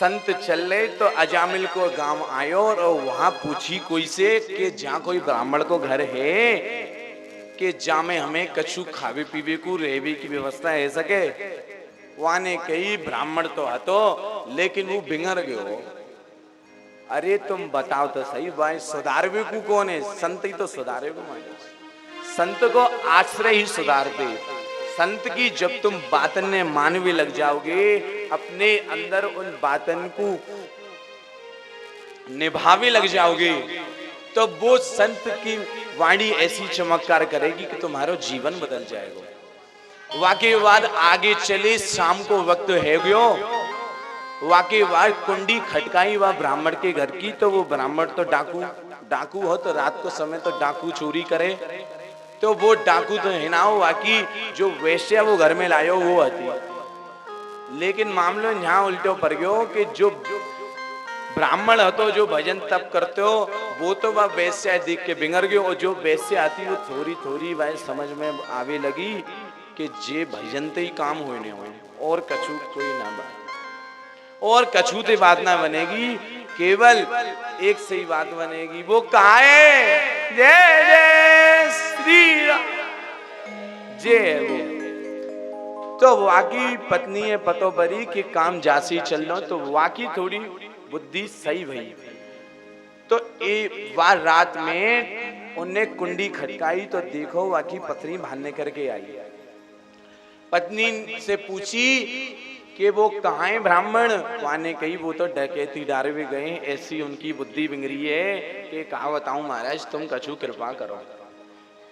संत चले तो अजामिल को गांव आयो और वहां पूछी कोई से कि जहाँ कोई ब्राह्मण को घर है कि जा में हमें कछु खावे पीवे को रहवे की व्यवस्था है सके। वहां ने कही ब्राह्मण तो हतो लेकिन वो बिंगर गयो। अरे तुम बताओ तो सही भाई, सुधारवे को कौन है? संत ही तो सुधारे को माने। संत को आश्रय ही सुधारते। संत की जब तुम बातन ने मानवे लग जाओगे, अपने अंदर उन बातन को निभावे लग जाओगे, तो वो संत की वाणी ऐसी चमत्कार करेगी कि तुम्हारा जीवन बदल जाएगा। वाकई बाद आगे चले, शाम को वक्त है गयो, वाकई बाद कुंडी खटकाई वह ब्राह्मण के घर की, तो वो ब्राह्मण तो डाकू हो, तो रात को समय तो डाकू चोरी करे, तो वो डाकू तो है ना, वाकई जो वैश्या वो घर में लायो वो हती। लेकिन मामलो यहाँ उल्टो पड़ गयो कि जो ब्राह्मण हो जो भजन तप करते हो वो तो वह वैश्या देख के बिगड़ गयो, और जो वैश्या आती वो थोड़ी थोड़ी वह समझ में आवे लगी कि जे भजन ते ही काम होने हुए और कछु कोई ना बात, और कछु ते बात ना बनेगी, केवल एक सही बात बनेगी। वो कहा है जय जय श्री राम, जय वो तो वाकई पत्नी है पतो बरी के काम जासी चल लो, तो वाकई थोड़ी बुद्धि सही भई। तो एक बार रात में उन्हें कुंडी खटकाई तो देखो वाकई पत्नी भानने करके आई। पत्नी से पूछी कि वो कहाँ है ब्राह्मण? वाने कही वो तो डकैती डारे भी गए, ऐसी उनकी बुद्धि बिगड़ी है कि कहा बताऊं महाराज, तुम कछु कृपा करो,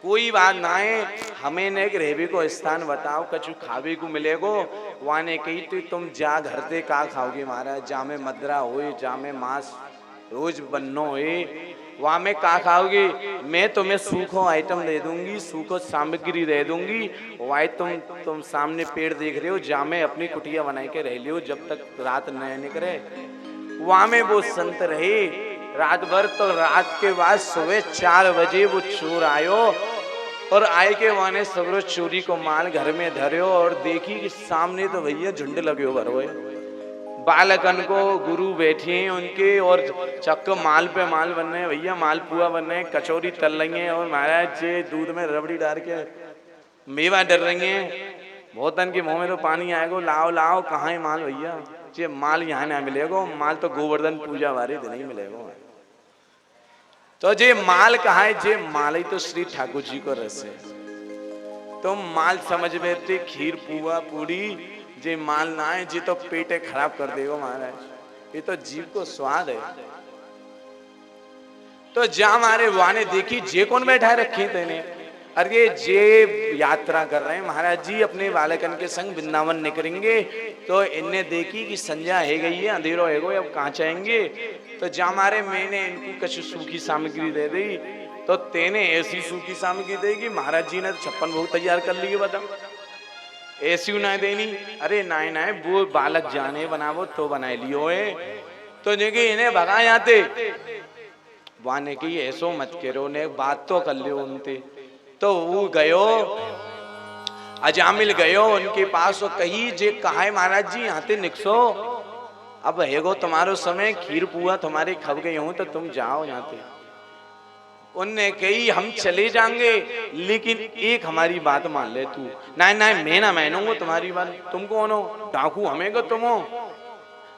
कोई बात ना है, हमें ने रहवे को स्थान बताओ, कछु खावे को मिलेगो। वाने कही तो तुम जा घर से का खाओगे महाराज, जा में मदरा होए, जा में मांस रोज बन्नो होए, वहां में का खाओगे? मैं तुम्हें सूखो आइटम दे दूंगी, सूखो सामग्री दे दूंगी, वाई तुम सामने पेड़ देख रहे हो, जा में अपनी कुटिया बनाई के रह लियो जब तक रात न निकले। वहां में वो संत रहे रात भर, तो रात के बाद सुबह 4 बजे वो चोर आयो, और आए के वहां ने सबरो चोरी को माल घर में धरियो, और देखी कि सामने तो भैया झुंड लगे हो भरोए, बालकन को गुरु बैठे हैं उनके, और चक्को माल पे माल बन रहे हैं भैया, मालपुआ बन रहे हैं, कचौरी तल रही हैं, और महाराज जी दूध में रबड़ी डाल के मेवा डर रही हैं, बहुतन के मुंह में तो पानी आएगा, लाओ लाओ कहाँ है माल भैया, जे माल यहाँ ना मिलेगा, माल तो गोवर्धन पूजा वाले दिन ही मिलेगा। तो जे माल कहाँ है? जे माल ही तो श्री ठाकुर जी को रस है। तुम माल समझ बैठते खीर पुआ पूरी, जे माल ना है जे तो पेटे खराब कर देगा महाराज, ये तो जीव को स्वाद है। तो जा हमारे वाने देखी जे कौन बैठा रखे तेने, अरे जे यात्रा कर रहे हैं महाराज जी अपने बालकन के संग वृंदावन निकलेंगे, तो इनने देखी कि संध्या है गई है, अंधेरो है गो, अब कहाँ जाएंगे, तो जा मारे मैंने इनको कुछ सूखी सामग्री दे दी, तो तेने ऐसी सूखी सामग्री देगी, महाराज जी ने 56 भोग तैयार कर लिए, बता ऐसी ना देनी। अरे नाय नाय वो बालक जाने बनावो तो बनाए लियो है, तो देखिए इन्हें भगा जाते, वाने की ऐसो मत करो ने बात तो कर लियो उनते। तो वो गयो अजामिल गयो उनके पास, और कही जे कहा है महाराज जी यहाँ ते निकसो, अब है गो तुम्हारो समय, खीर पुआ तुम्हारे खब गए हूं, तो तुम जाओ यहाँ पे। उनने कही हम चले जाएंगे, लेकिन एक हमारी बात मान ले तू। नहीं नहीं मैं ना मानूंगा तुम्हारी बात, तुम कौन हो? डाकू हमें को तुम हो?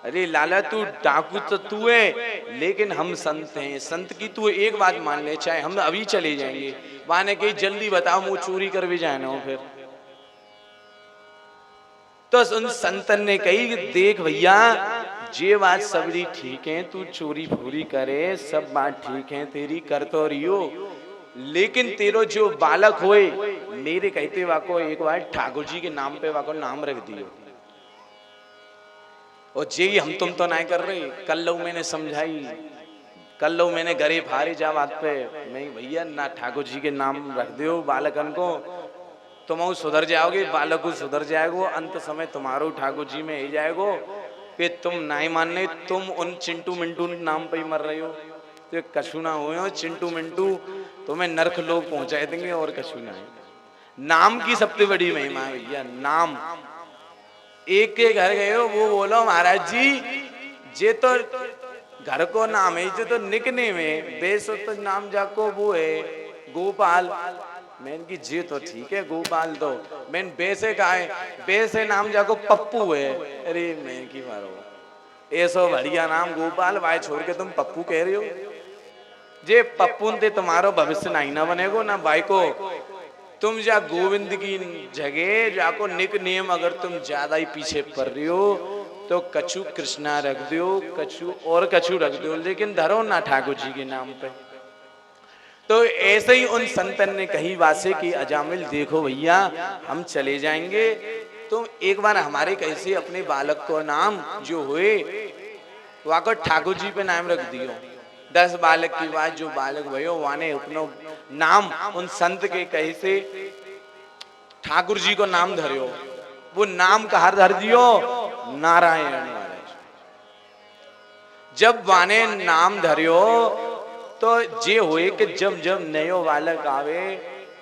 अरे लाला तू डाकू तो तू है, लेकिन हम संत हैं, संत की तू एक बात मान ले, चाहे हम अभी चले जाएंगे। वहां ने कही जल्दी बताओ मुँह चोरी कर भी जाना हो फिर। तो उन संतन ने कही देख भैया जे बात सबरी ठीक है, तू चोरी पूरी करे, सब बात ठीक है तेरी, कर तो रियो, लेकिन तेरो जो बालक होए मेरे कहते वाको एक बार ठाकुर जी के नाम पे वाको नाम रख दियो। और जे हम तुम तो नहीं कर रहे, कल लो मैंने समझाई, कल लो मैंने गरे फारे जा बात पे, मैं भैया ना ठाकुर जी के नाम रख दियो बालकन को, तुम सुधर जाओगे, बालक को सुधर जाएगो, अंत समय तुम्हारो ठाकुर जी में ही जाएगो। कि तुम नहीं मानने, तुम उन चिंटू मिंटू नाम पे ही मर रहे हो, तो कछु ना हो, चिंटू मिंटू तुम्हें नरक लोग पहुंचाए देंगे और कछु ना है। नाम की सबसे बड़ी महिमा है भैया, नाम। एक के घर गए हो, वो बोलो महाराज जी जे तो घर को नाम है, जो तो निकने में बेसो तो नाम जाको वो है गोपाल। मैंने की जे तो ठीक है गोपाल, तो मैंने बेसे का है, बेसे नाम जाको पप्पू है। अरे मैं की मारो ऐसो बढ़िया नाम गोपाल, वाय छोड़ के तुम पप्पू कह रहे हो। जे पप्पू ते तुम्हारो भविष्य नहीं ना बनेगो ना भाई को। तुम जा गोविंद की जगह जाको निक नेम अगर तुम ज्यादा ही पीछे पड़ रहे हो तो कछु कृष्णा रख दो, कछु और कछु रख दो, लेकिन धरो ना ठाकुर जी के नाम पे। तो ऐसे ही उन संतन ने कही वासे कि अजामिल देखो भैया हम चले जाएंगे, तुम एक बार हमारे कैसे अपने बालक को नाम जो हुए वाको ठाकुर जी पे नाम रख दियो। 10 बालक की बात जो बालक भयो वाने अपनो नाम उन संत के कहे से ठाकुर जी को नाम धरियो। वो नाम कहाँ धर दियो? नारायण महाराज। जब वाने नाम धरियो तो जे होए कि जब जब नयो बालक आवे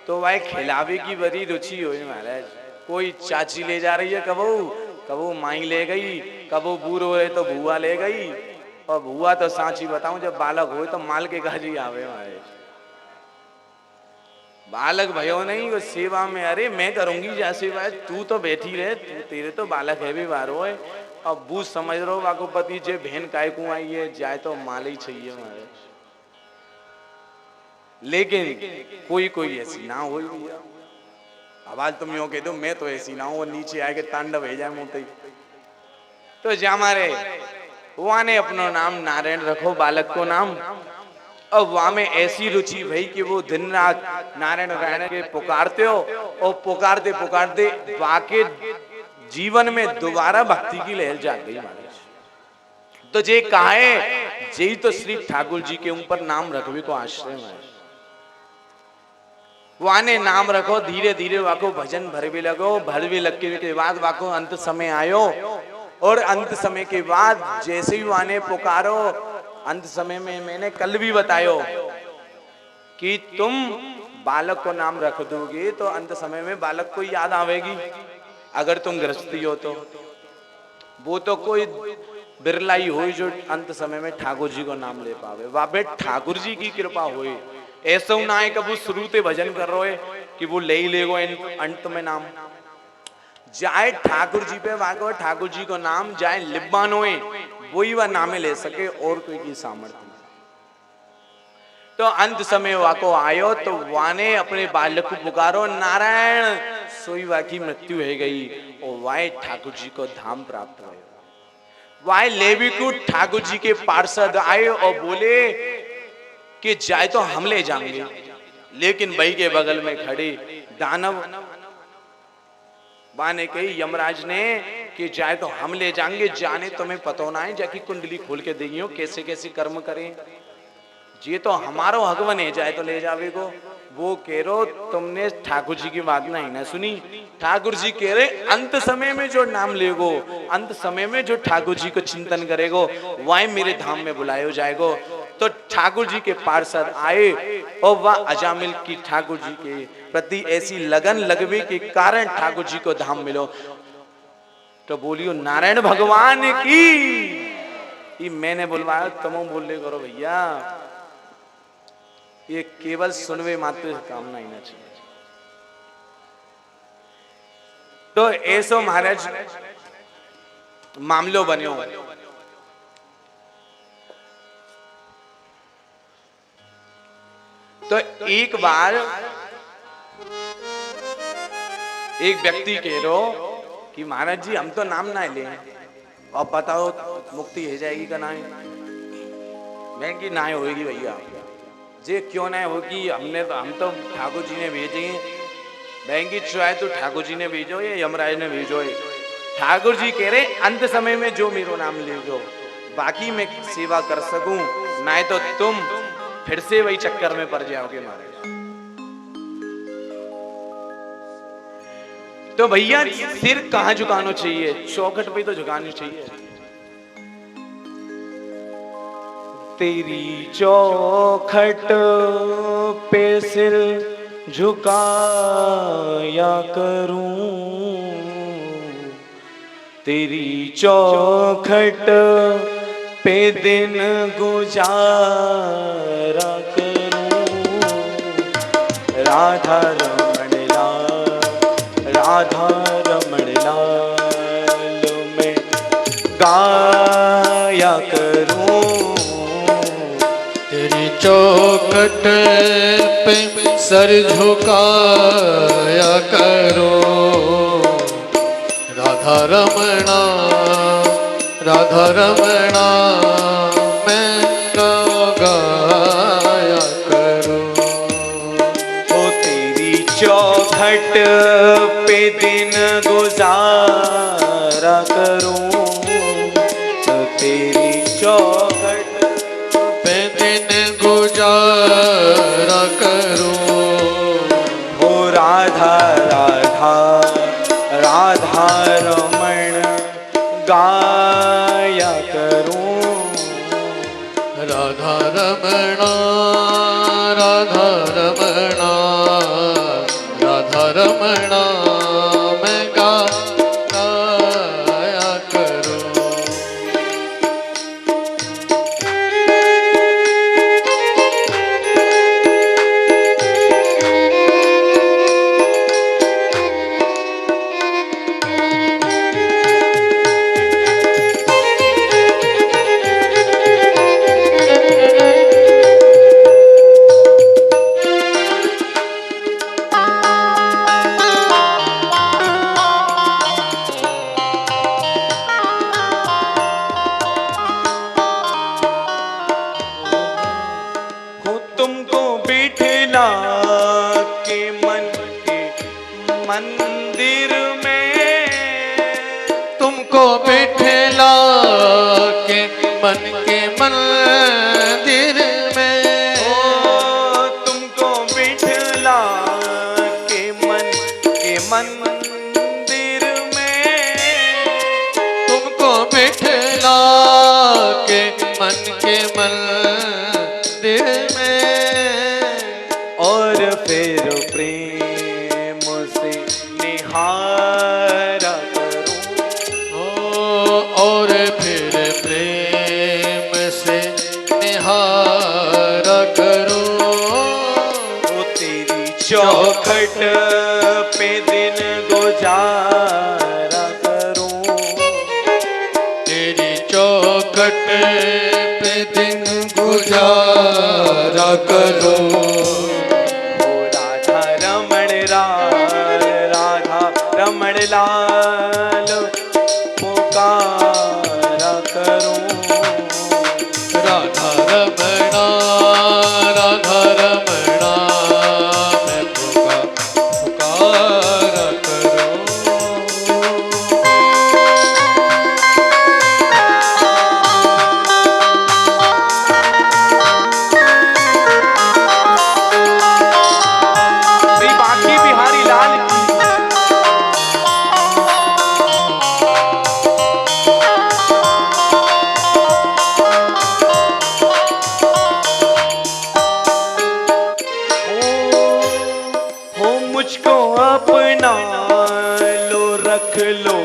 तो वह खिलावे की बड़ी रुचि हुई महाराज। कोई चाची ले जा रही है कबू, कबू माई ले गई, कबू बूढ़ो है तो बुआ ले गई, और बुआ तो सांची बताऊं जब बालक हो तो माल के गाजी आवे महाराज। बालक भयो नहीं वो सेवा में, अरे मैं करूंगी जैसे भाई तू तो बैठी रहे, तू तेरे तो बालक है भी बारो है। अब बू समझ रो वाको पति जे बहन काय को आई है जाए तो माल ही चाहिए हमारे। लेकिन कोई कोई ऐसी ना हो भैया। आवाज तुम यूं कह दो मैं तो ऐसी ना हूं, वो नीचे आके तांडव है जाए मुंह तो जा मारे वहां ने अपना नाम नारायण रखो बालक को नाम। अब वहां में ऐसी रुचि भई कि वो दिन रात नारायण नारायण के पुकारते हो, और पुकारते पुकारते वाके जीवन में दोबारा भक्ति की लहर जाग गई महाराज। तो जे कहा है जे तो श्री ठाकुर जी के ऊपर नाम रखवे को आश्रय महाराज। वाने नाम रखो, धीरे धीरे वाको भजन भरवे लगो, भरवे लगने के बाद वाको अंत समय आयो, और अंत समय के बाद जैसे ही वाने पुकारो अंत समय में मैंने कल भी बतायो कि तुम बालक को नाम रख दोगे तो अंत समय में बालक को याद आवेगी। अगर तुम गृहस्थी हो तो वो तो कोई बिरला ही हो जो अंत समय में ठाकुर जी को नाम ले पावे। वाबे ठाकुर जी की कृपा होए, ऐसा ना है कब शुरू से भजन कर रहे कि वो ले ही लेगो अंत में नाम जाए ठाकुर जी पे वागो, ठाकुर जी को नाम जाए लिब्बान होए वही वह नामे ले सके और कोई की सामर्थ्य नहीं। तो अंत समय वाको आयो तो वाने अपने बालक को पुकारो नारायण, सोई वा की मृत्यु है गई और वाए ठाकुर जी को धाम प्राप्त हुए। वाए लेवी को ठाकुर जी के पार्षद आए और बोले कि जाए तो हम ले जाएंगे, लेकिन भाई के बगल में खड़े दानव बाने कही यमराज ने कि जाए तो हम ले जाएंगे, जाने तुम्हें पता ना है जाकी कुंडली खोल के देगी हो कैसे कैसे कर्म करें, ये तो हमारो हक बने जाए तो ले जावे को। वो कह रो तुमने ठाकुर जी की बात नहीं ना सुनी। ठाकुर जी कह रहे अंत समय में जो नाम लेगो, अंत समय में जो ठाकुर जी को चिंतन करेगो वह मेरे धाम में बुलायो जाएगो। तो ठाकुर जी के पार्षद आए और वह अजामिल की ठाकुर जी के प्रति ऐसी लगन लगवे के कारण ठाकुर जी को धाम मिलो। तो बोलियो नारायण भगवान की, ये मैंने बुलवाया तुम बोल रहे करो भैया, ये केवल सुनवे मात्र काम नहीं ना चाहिए। तो ऐसो महाराज मामलो बन्यो। तो एक बार एक व्यक्ति कह रो कि महाराज जी हम तो नाम ना ले और बताओ मुक्ति हो जाएगी का ना? मैं की ना होगी भैया, जे क्यों ना होगी, हम तो ठाकुर जी ने भेजे हैं। बैंकी चाहे तो ठाकुर जी ने भेजो या यमराज ने भेजो है। ठाकुर जी कह रहे अंत समय में जो मेरो नाम ले दो बाकी मैं सेवा कर सकूं, ना तो तुम फिर से वही चक्कर में पड़ जाओगे महाराज। तो भैया सिर कहां झुकाना चाहिए? चौखट पे तो झुकानी चाहिए। तेरी चौखट पे सिर झुकाया करूं, तेरी चौखट पे दिन गुजारा करूं, राधा रमण लाल, राधा रमण लाल में गाया करूं। तेरी चौखट पे सर झुकाया करो, राधा रमणा राधा रमणा मैं गाया करूं। ओ तेरी चौखट पे दिन गुजारा करूं, तो तेरी चौखट पे दिन गुजारा करूं। हो राधा राधा राधा रमण गाया करूं, राधा रमणा राधा रमणा राधा रमणा मैं गाया करूं। हो तुमको बिठला के मन के मंदिर में, तुमको बिठला के मन के मंदिर में, ओ तुमको बिठला के मन के मंदिर में, तुमको बिठला के मन के मंदिर में, और फिर प्रेम से निहारा करूं, और फिर प्रेम से निहारा करूं। वो तेरी चौखट पे दिन गुजारा करूं, तेरी चौखट पे दिन गुजारा करूं। ओ राधा रमण लाल, राधा रमण लाल पुकारा करूं, राधा रमणा राधा रमणा मैं पुकारा करूं। श्री बांके बिहारी लाल की। हो मुझको अपना लो रख लो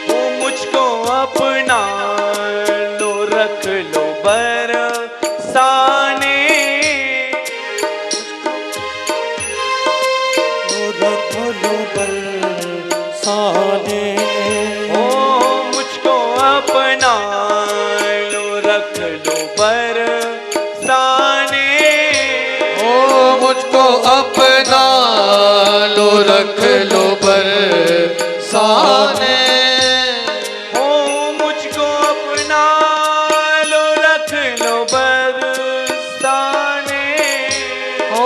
हो मुझको अपना लो रख लो बरसाने, रख लो बरसाने, ओ मुझको अपना लो रख लो बरसाने, ओ मुझको अपना लो रख लो बरसाने, हो मुझको अपना लो रख लो बरसाने, ओ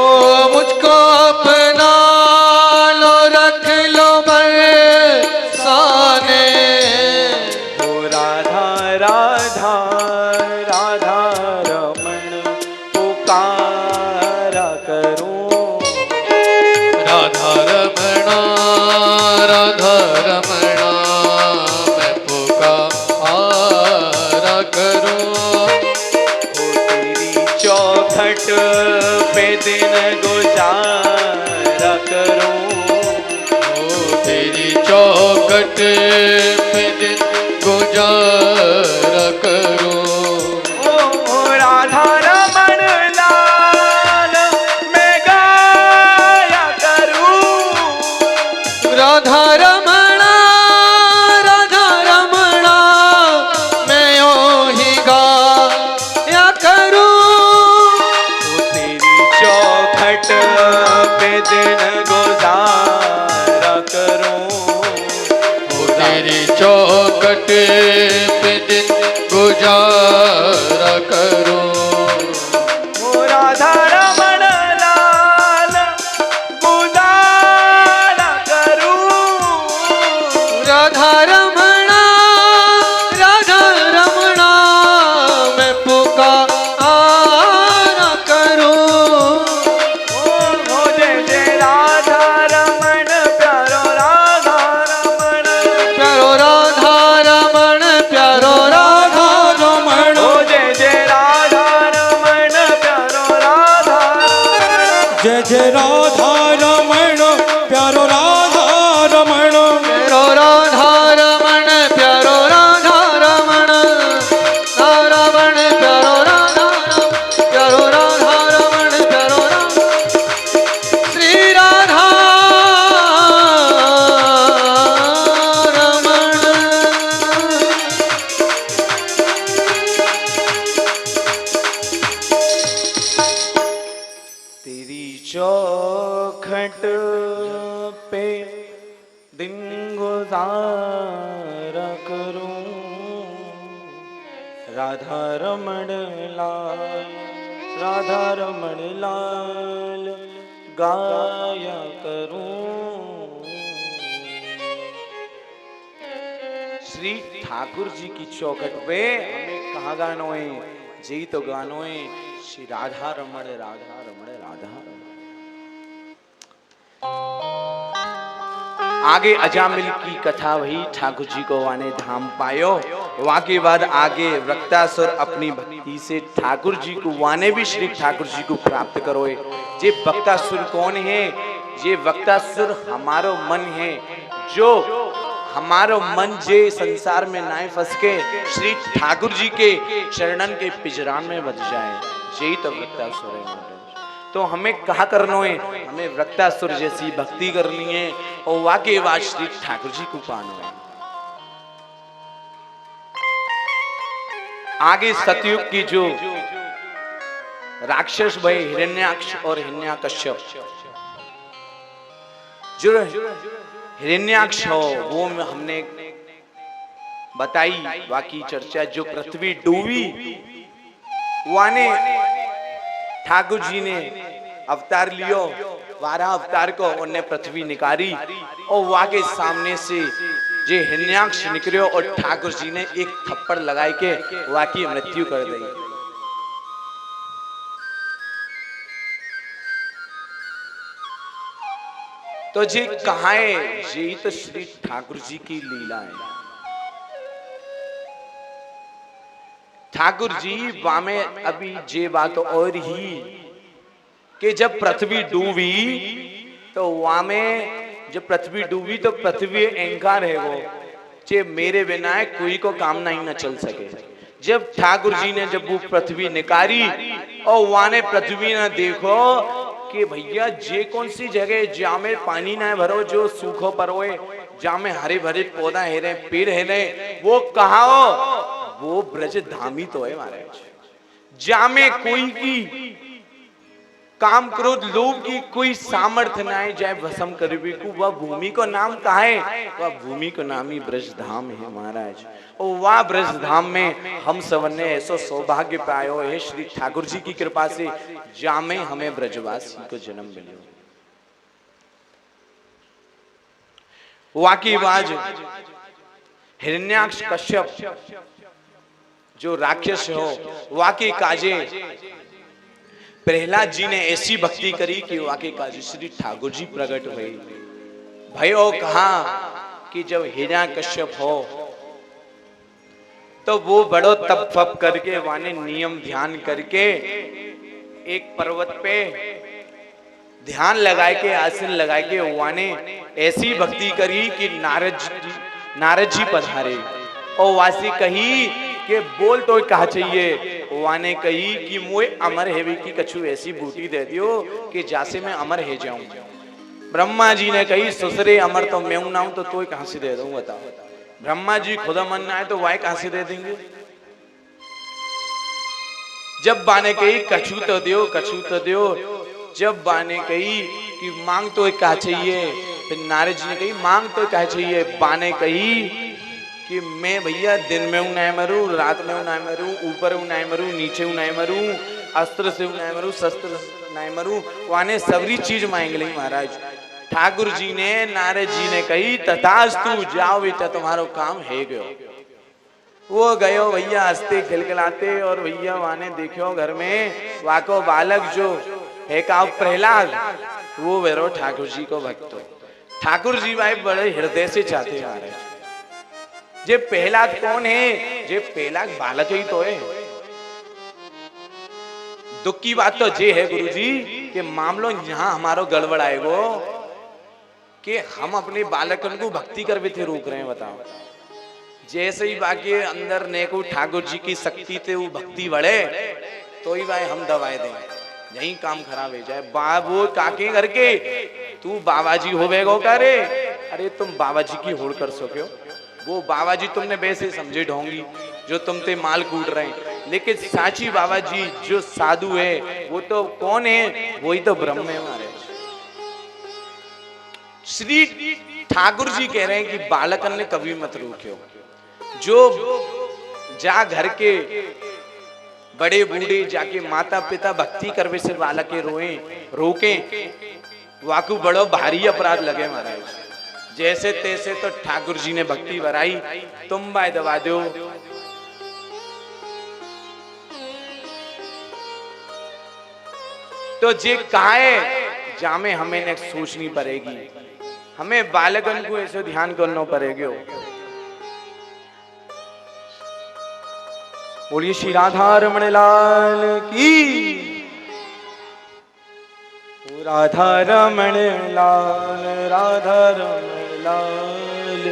मुझको अपना लो रख लो बरसाने। हो राधा राधा राधा रमण पुकारा करूं, राधा रमणा राधा रमणा मैं पुकारा करूं। हो तेरी चौखट पे दिन गुजारा करूं, ओ तेरी चौखट पे दिन राधा रमणा मैं यो ही गाया करूं। तेरी चौखट पे दिन गुजारा करूं। तेरी चौखट पे दिन गुजारा करूं। राधा रमण लाल गुजारा करूं। राधा रमणा मैं पुकारा करूं। ओ जय जय राधा रमण प्यारो राधा रमण। प्यारो राधा रमण प्यारो राधा रमण। ओ जय जय राधा रमण प्यारो राधा रमण। जय जय राधा रमण प्यारो राधा रमण। प्यारो राधा रमण प्यारो राधा रमण। रमण प्यारो राधा प्यारो राधा रमण प्यारो राधा। श्री राधा रमण। तेरी चौखट पे दिन गुजारा करूं। राधा रमण लाल राधा रमण लाल गाया करूं। श्री ठाकुर जी की चौखट पे हमें कहाँ गानो है? जी तो गानो है श्री राधा रमण राधा रमण राधा रमण। आगे अजामिल की कथा वही ठाकुर जी को वाने धाम पायो। वहां के बाद आगे वक्तासुर अपनी भक्ति से ठाकुर जी को वाने भी श्री ठाकुर जी को प्राप्त करोए। जे वक्तासुर कौन है? ये वक्तासुर हमारो मन है, जो हमारो मन जे संसार में नाय फंस के श्री ठाकुर जी के चरणन के पिजरान में बच जाए। यही तो वक्तासुर है। तो हमें कहा करना है? हमें वक्तासुर जैसी भक्ति करनी है और वाकई बात श्री ठाकुर जी को पाना है। आगे सतयुग की जो राक्षस भय हिरण्याक्ष और हिरण्याकश्यप, जो हिरण्याक्ष हो वो हमने बताई बाकी चर्चा। जो पृथ्वी डूबी वाने ठाकुर जी ने अवतार लियो, 12 अवतार को उन्हें पृथ्वी निकारी और वहां के सामने से जे हिरण्याक्ष निकलो और ठाकुर जी ने एक थप्पड़ लगाई के वहां की मृत्यु कर दी। तो जी कहाँ है? जी तो श्री ठाकुर जी की लीला है। ठाकुर जी वामे अभी जे बात और ही कि जब पृथ्वी डूबी तो वामे जब पृथ्वी डूबी तो पृथ्वी अहंकार है वो जे मेरे बिना कोई को काम नहीं न चल सके। जब ठाकुर जी ने जब वो पृथ्वी निकारी और वाने पृथ्वी ने देखो कि भैया जे कौन सी जगह जहाँ में पानी ना भरो, जो सूखो परोए, जहाँ में हरे भरे पौधा हेरे पेड़ हेरे, वो कहा हो? वो ब्रज धामी तो है महाराज। जहाँ में कोई की काम क्रोध लोभ की कोई सामर्थ्य ना है जाए भस्म करबी को, वह भूमि को नाम कहा है? वह भूमि को नाम ही ब्रज धाम है महाराज। और वह ब्रज धाम में हम सब ने ऐसा सौभाग्य पायो है श्री ठाकुर जी की कृपा से, जहाँ में हमें ब्रजवासी को जन्म मिलो। वाकी बाज हिरण्याक्ष कश्यप जो राक्षस हो वाकी काजे प्रहलाद जी ने ऐसी भक्ति करी कि वाकई काजी श्री ठाकुर जी प्रकट हुए। भयो कहा कि जब हिरण्याकश्यप हो तो वो बड़ो तप फप करके वाने नियम ध्यान करके एक पर्वत पे ध्यान लगाए के आसन लगाए के वाने ऐसी भक्ति करी कि नारद जी पधारे और वासी कही कि बोल तो कहा चाहिए। वाने कही कि मुझे अमर हेवी की कछु ऐसी बूटी दे दियो कि जैसे मैं अमर है जाऊं। ब्रह्मा जी ने कही ससुरे अमर तो मैं ना हूं तो तू कहां से दे दूं बताओ। ब्रह्मा जी खुदा मन ना है तो वाय कहां से दे देंगे। जब बाने कही कछु तो दियो कछु तो दियो, जब बाने कही कि मांग तो क्या चाहिए, फिर नारद जी ने कही मांग तो क्या चाहिए। बाने कही कि मैं भैया दिन में हूं ना मरूं, रात में हूं ना मरूं, ऊपर हूं ना मरूं, नीचे हूं ना मरूं, अस्त्र से हूं ना मरूं, शस्त्र से ना मरूं, वाने सबरी चीज मांग ली महाराज। ठाकुर जी ने नारद जी ने कही तथास्तु, जाओ बेटा तुम्हारो काम है गयो। वो गयो भैया हंसते खिलखिलाते, और भैया वाने देखो घर में वाको बालक जो है का प्रहलाद, वो वेरो ठाकुर जी को भक्त हो। ठाकुर जी भाई बड़े हृदय से चाहते महाराज। जे प्रहलाद कौन है, जे प्रहलाद बालक ही तो है। दुख की बात तो ये है गुरुजी कि मामलो यहाँ हमारो गड़बड़ आएगो कि हम अपने बालकन को भक्ति करवे थे रोक रहे हैं बताओ। जैसे ही बाकी अंदर नेको ठाकुर जी की शक्ति थे वो भक्ति बढ़े तो ही भाई हम दवाए दें, यही काम खराब हो जाए। बाबू काके करके तू बाबा जी होवेगो करे, अरे तुम बाबा जी की होड़ कर सको। वो बाबा जी तुमने वैसे समझे ढोंगी जो तुम ते माल कूट रहे हैं, लेकिन साची बाबा जी जो साधु है वो तो कौन है, वही तो ब्रह्म है हमारे। श्री ठाकुर जी कह रहे हैं कि बालकन ने कभी मत रोक्यो। जो जा घर के बड़े बूढ़े जाके माता पिता भक्ति करवे से बालक के रोए रोके, वाकू बड़ो भारी अपराध लगे महाराज। जैसे तैसे तो ठाकुर जी ने भक्ति भराई, तुम भाई दबा दो। तो जे काहे जामे हमें ने सोचनी पड़ेगी, हमें बालकन को ऐसे ध्यान करना पड़ेगा। बोलिए श्री राधा रमण लाल की, राधा रमण लाल, राधा रमण लाल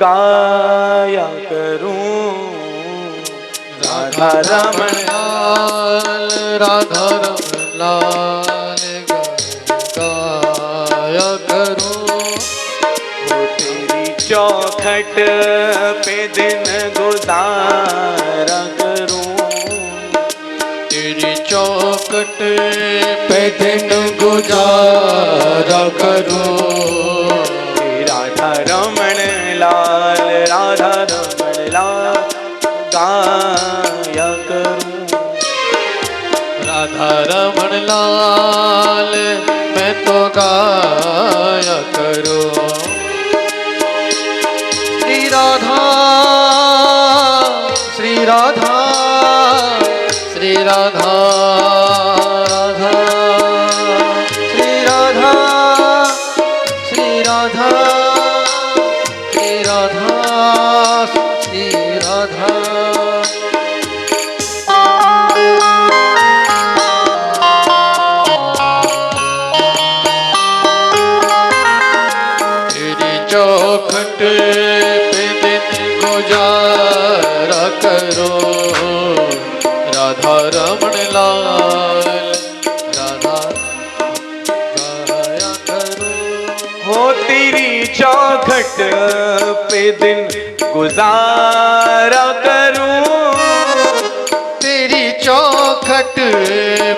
गाया करूं, राधा रमण लाल, राधा रमण लाल गाया करूं। वो तेरी चौखट पे दिन गुजारा करूं, तेरी चौखट पे दिन गुजारा करूं। राधा रमण लाल, राधा रमण लाल गाया करूं, राधा रमण लाल मैं तो गाया करूं। श्री राधा, श्री राधा, श्री राधा, राधा, श्री राधा, श्री राधा, श्री राधा, श्री राधा। चौखट पे दिन गुजारा करो, राधा रमण लाल, राधा गाया करो। हो तेरी चौखट पे दिन गुजारा करूं, तेरी चौखट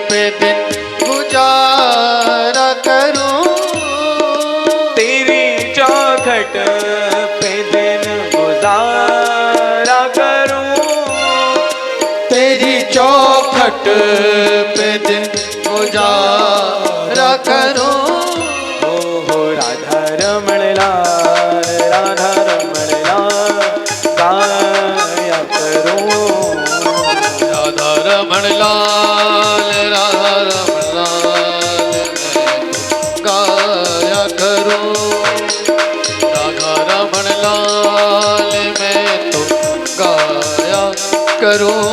पे दिन गुजारा करूं। तेरी चौखट पे दिन गुजारा करूं, तेरी चौखट पे दिन गुजारा करूं। हो राधा रमण लाल, राधा रमण लाल गाया करूं, राधा रमण लाल, राधा रमण लाल गाया करूं। राधा रमण लाल मैं तो गाया करूं।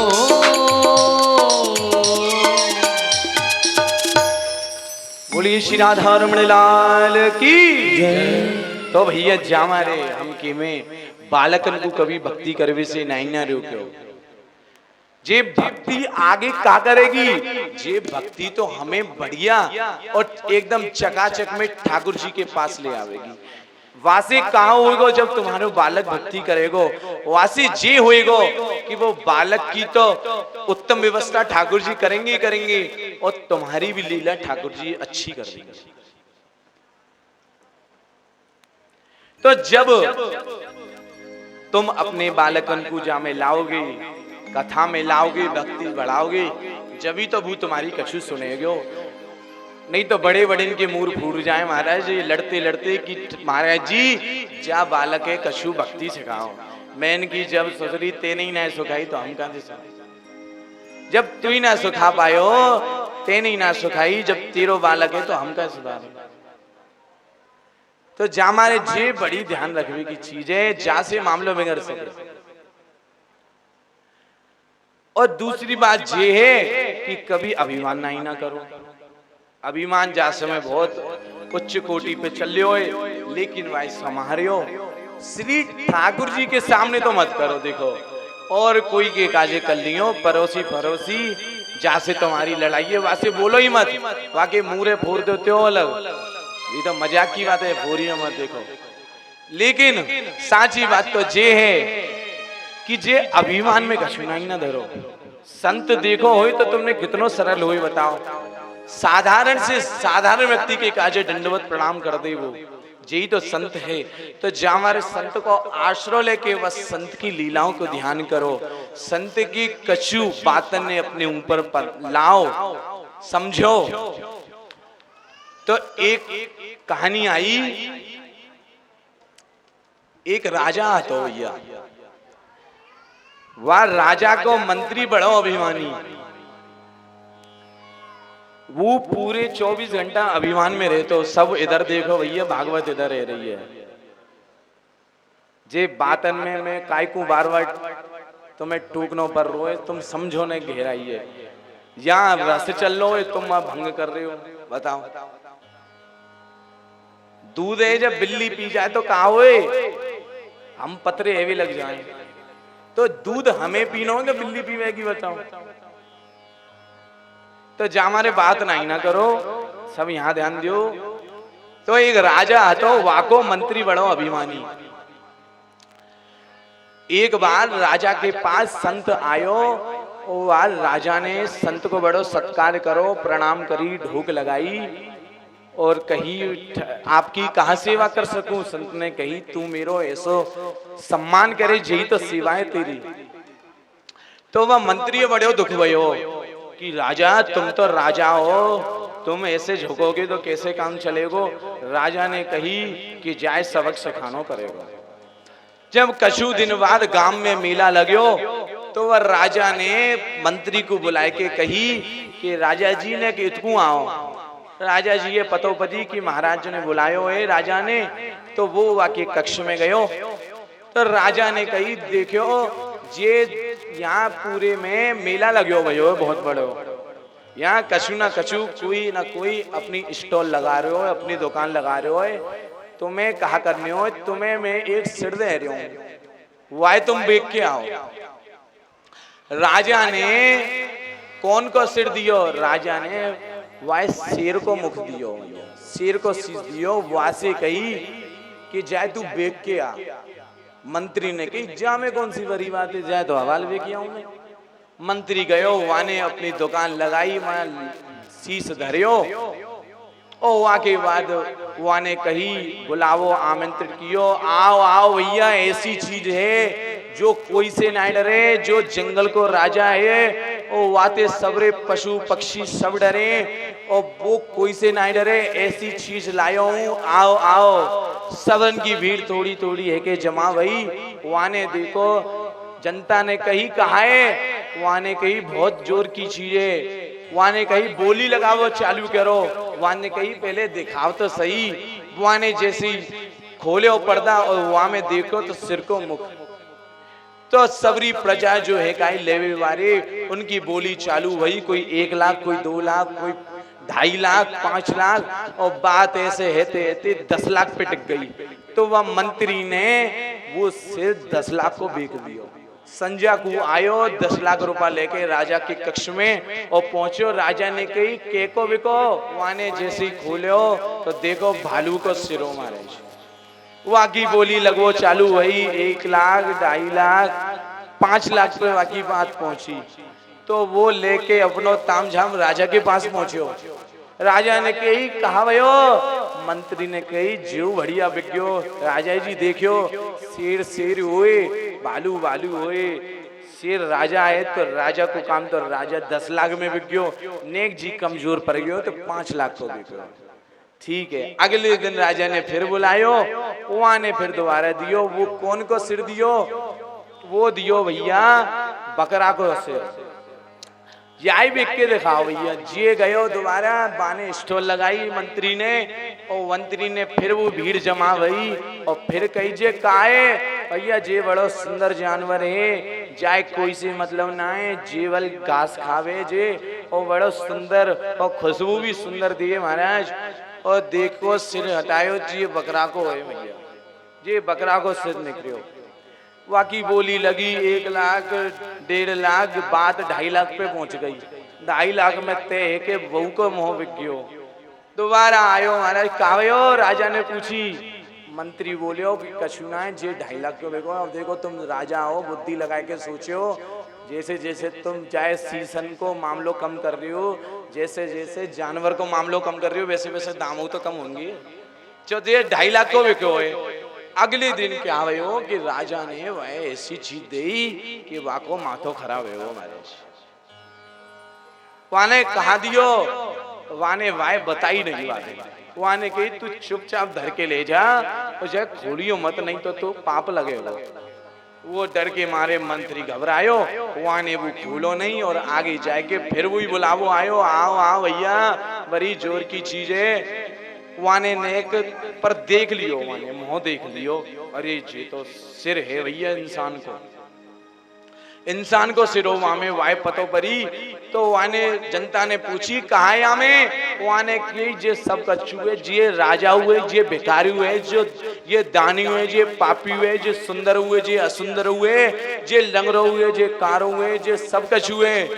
बोलिए श्री राधा रमण लाल की तो भैया जामा रे हम कि में बालकन को कभी भक्ति करवे से नहीं ना रोक्यो। जे भक्ति आगे का करेगी, जे भक्ति तो हमें बढ़िया और एकदम चकाचक में ठाकुर जी के पास ले आवेगी। वासे कहा होएगो जब तुम्हारे बालक भक्ति करेगो, वासे जे होएगो कि वो बालक की तो उत्तम व्यवस्था ठाकुर जी करेंगे करेंगे और तुम्हारी भी लीला ठाकुर जी अच्छी कर देंगे। तो जब तुम अपने बालकन पूजा में लाओगे, कथा में लाओगे, भक्ति बढ़ाओगे, जब ही तो वो तुम्हारी कछु सुनेगो। नहीं तो बड़े बड़े इनके मुंह फूट जाए महाराज ये लड़ते लड़ते कि महाराज जी जा बालक है कछु भक्ति सिखाओ। मैंने की जब ससुरी ते नहीं ना सुखाई तो हम कहां से सुखाए, जब तू ही ना सुखा पायो ते नहीं ना सुखाई, जब तेरो बालक है तो हम कहां सुधारे। तो जा मारे जे बड़ी ध्यान रखने की चीज है, जा से मामलो बिगड़ सके। और दूसरी बात ये है कि कभी अभिमान नहीं ना करो। अभिमान जा समय बहुत उच्च कोटि पे चल हो, लेकिन भाई समारो श्री ठाकुर जी के सामने तो मत करो। देखो और कोई के काजे कर लियो, पड़ोसी पड़ोसी जा से तुम्हारी लड़ाई है वहां बोलो ही मत, वाके मुंह फोड़ देते हो अलग, ये तो मजाक की बात है, फोरी मत देखो। लेकिन साची बात तो ये है कि जे अभिमान में कछु नहीं ना धरो। संत देखो हो तो तुमने कितनो सरल हो बताओ, साधारण से साधारण व्यक्ति के काजे दंडवत प्रणाम कर दे वो, यही तो संत है। तो जा हमारे संत को आश्रय लेके बस संत की लीलाओं को ध्यान करो, संत की कछु बातन ने अपने ऊपर लाओ, समझो। तो एक कहानी आई, एक राजा तो भैया, वह राजा को मंत्री बड़ो अभिमानी, वो पूरे 24 घंटा अभिमान में रहते हो। सब इधर देखो भैया भागवत इधर रह रही है, जे बातन में मैं काय को बार बार तुम्हें टूकनो पर रोए, तुम समझो ने गहराई है, यहाँ रस चल लो तुम भंग कर रहे हो। बताओ दूध है जब बिल्ली पी जाए तो कहा हुए हम पतरे हेवी लग जाएं, तो दूध हमें पीना हो कि बिल्ली पीवेगी बताओ। तो जा हमारे बात नहीं ना करो, सब यहां ध्यान दियो। तो एक राजा तो वाको मंत्री बड़ो अभिमानी। एक बार राजा के पास संत आयो, और राजा ने संत को बड़ो सत्कार करो, प्रणाम करी, ढोक लगाई और कही आपकी कहाँ सेवा कर सकूं। संत ने कही तू मेरो ऐसो सम्मान करे, यही तो सेवाएं तेरी। तो वह मंत्री बड़ो दुख भयो कि राजा तुम तो राजा हो, तुम ऐसे झुकोगे तो कैसे काम चलेगो। राजा ने कही कि जाए सबक सिखानो करेगो। जब कछु दिन बाद गांव में मेला लगो तो वह राजा ने मंत्री को बुलाए के कही कि राजा जी ने कि इतकू आओ। राजा जी ये पतोपति की महाराज ने बुलायो है राजा ने, तो वो वाके कक्ष में गयो। तो राजा ने कही देखो ये यहाँ पूरे में मेला लगो भयो बहुत बड़ो, यहाँ कछु ना कछु कोई ना कोई अपनी स्टॉल लगा रहे हो, अपनी दुकान लगा रहे हो। तुम्हें कहा करने हो, तुम्हें मैं एक सिर दे रही हूँ, वाय तुम बेच के आओ। राजा ने कौन को सिर दियो? राजा ने वाय शेर को मुख दियो, शेर को शीश दियो। वासे कही कि जाए तू बेच के आ। मंत्री ने कही जा में कौन सी बड़ी बात है, जाए तो हवाल बेच के आऊं मैं। मंत्री गयो, वाने अपनी दुकान लगाई, वहां शीश धरियो। और वहां के बाद वाने कही बुलावो, आमंत्रित कियो, आओ आओ भैया, ऐसी चीज है जो कोई से ना डरे, जो जंगल को राजा है। और वाते सबरे पशु पक्षी सब डरे और वो कोई से ना डरे, ऐसी चीज लायो हूं, आओ आओ। सबन की भीड़ थोड़ी थोड़ी है के जमा भई। वाने देखो जनता ने कही कहा है, वाने कही बहुत जोर की चीज है। वाने कही बोली लगाओ चालू करो। वाने कही पहले दिखाओ तो सही। वाने जैसी खोले हो पर्दा और वहां में देखो तो सिर को मुख। तो सबरी प्रजा जो है काई लेवे वाले उनकी बोली चालू हुई, कोई 1 लाख, कोई 2 लाख, कोई 2.5 लाख, 5 लाख। और बात ऐसे हेते 10 लाख पे टिक गई। तो वह मंत्री ने वो सिर 10 लाख को बेच दियो। संजय को आयो 10 लाख रुपया लेके राजा के कक्ष में और पहुंचो। राजा ने कही केको बिको, वाने जैसे ही खोलो तो देखो भालू को सिरों मारे। वाकी बोली लगो चालू हुई, 1 लाख 2.5 लाख 5 लाख पे वाकी बात पहुंची। तो वो लेके अपनो तामझाम राजा के पास पहुंचो। राजा ने कही कहा भयो, मंत्री ने कही जीव बढ़िया बिग्यो। राजा जी देखियो शेर शेर हुए, भालू भालू हुए, शेर राजा है तो राजा को काम तो राजा 10 लाख में बिग्यो, नेक जी कमजोर पड़ गयो तो 5 लाख को बिग्यो। ठीक है, अगले दिन राजा ने फिर बुलायो, वहां ने फिर दोबारा दियो। वो कौन को सिर दियो? वो दियो भैया बकरा को सिर। यही बिक के दिखाओ भैया। जे गयो दोबारा बाने स्टॉल लगाई मंत्री ने, और मंत्री ने फिर वो भीड़ जमा भई और फिर कही जे काहे भैया जे बड़ो सुंदर जानवर है, जाए कोई से मतलब ना है, जेवल घास खावे जे और बड़ो सुंदर और खुशबू भी सुंदर दिए महाराज। और देखो सिर हटायो जी बकरा को है भैया, जे बकरा को सिर निकलियो। वाकी बोली लगी 1 लाख 1.5 लाख, बात 2.5 लाख पे पहुंच गई। 2.5 लाख में तय है कि बहू को मोह बिक गयो। दोबारा आयो महाराज काव्यो, राजा ने पूछी। मंत्री बोलियो कि कछु ना है, जे 2.5 लाख को बिको। अब देखो तुम राजा हो, बुद्धि लगा के सोचो, जैसे जैसे तुम चाहे सीसन को मामलों कम कर रही हो, जैसे जैसे जानवर को मामलों कम कर रही हो, वैसे वैसे दामों तो कम होंगे। जो 2.5 लाख को बिको है। अगले दिन क्या हो कि राजा ने वह ऐसी चीज दी कि वाको माथो खराब है वो महाराज। वाने कहा दियो, वाने वाय बताई नहीं बात। वाने कही तू चुपचाप धर के ले जा, और चाहे खोलियो मत, नहीं तो तू पाप लगेगा। वो डर के मारे मंत्री घबरायो, वाने वो खोलो नहीं और आगे जाके फिर वही बुलावो आयो, आओ आओ भैया बड़ी जोर की चीज है। वाने नेक पर देख लियो, वाने मुंह देख लियो, अरे जी तो सिर है भैया इंसान को सिरो वामे वाय पतो परी। तो वाने जनता ने पूछी कहा है आमे? वाने की जे सब कच्चू है, जे राजा हुए, जे भिखारी हुए, जो ये दानी हुए, जे पापी हुए, जे सुंदर हुए, जे असुंदर हुए, जे लंगड़ो हुए, जे कारो हुए, जे सब कछु हुए।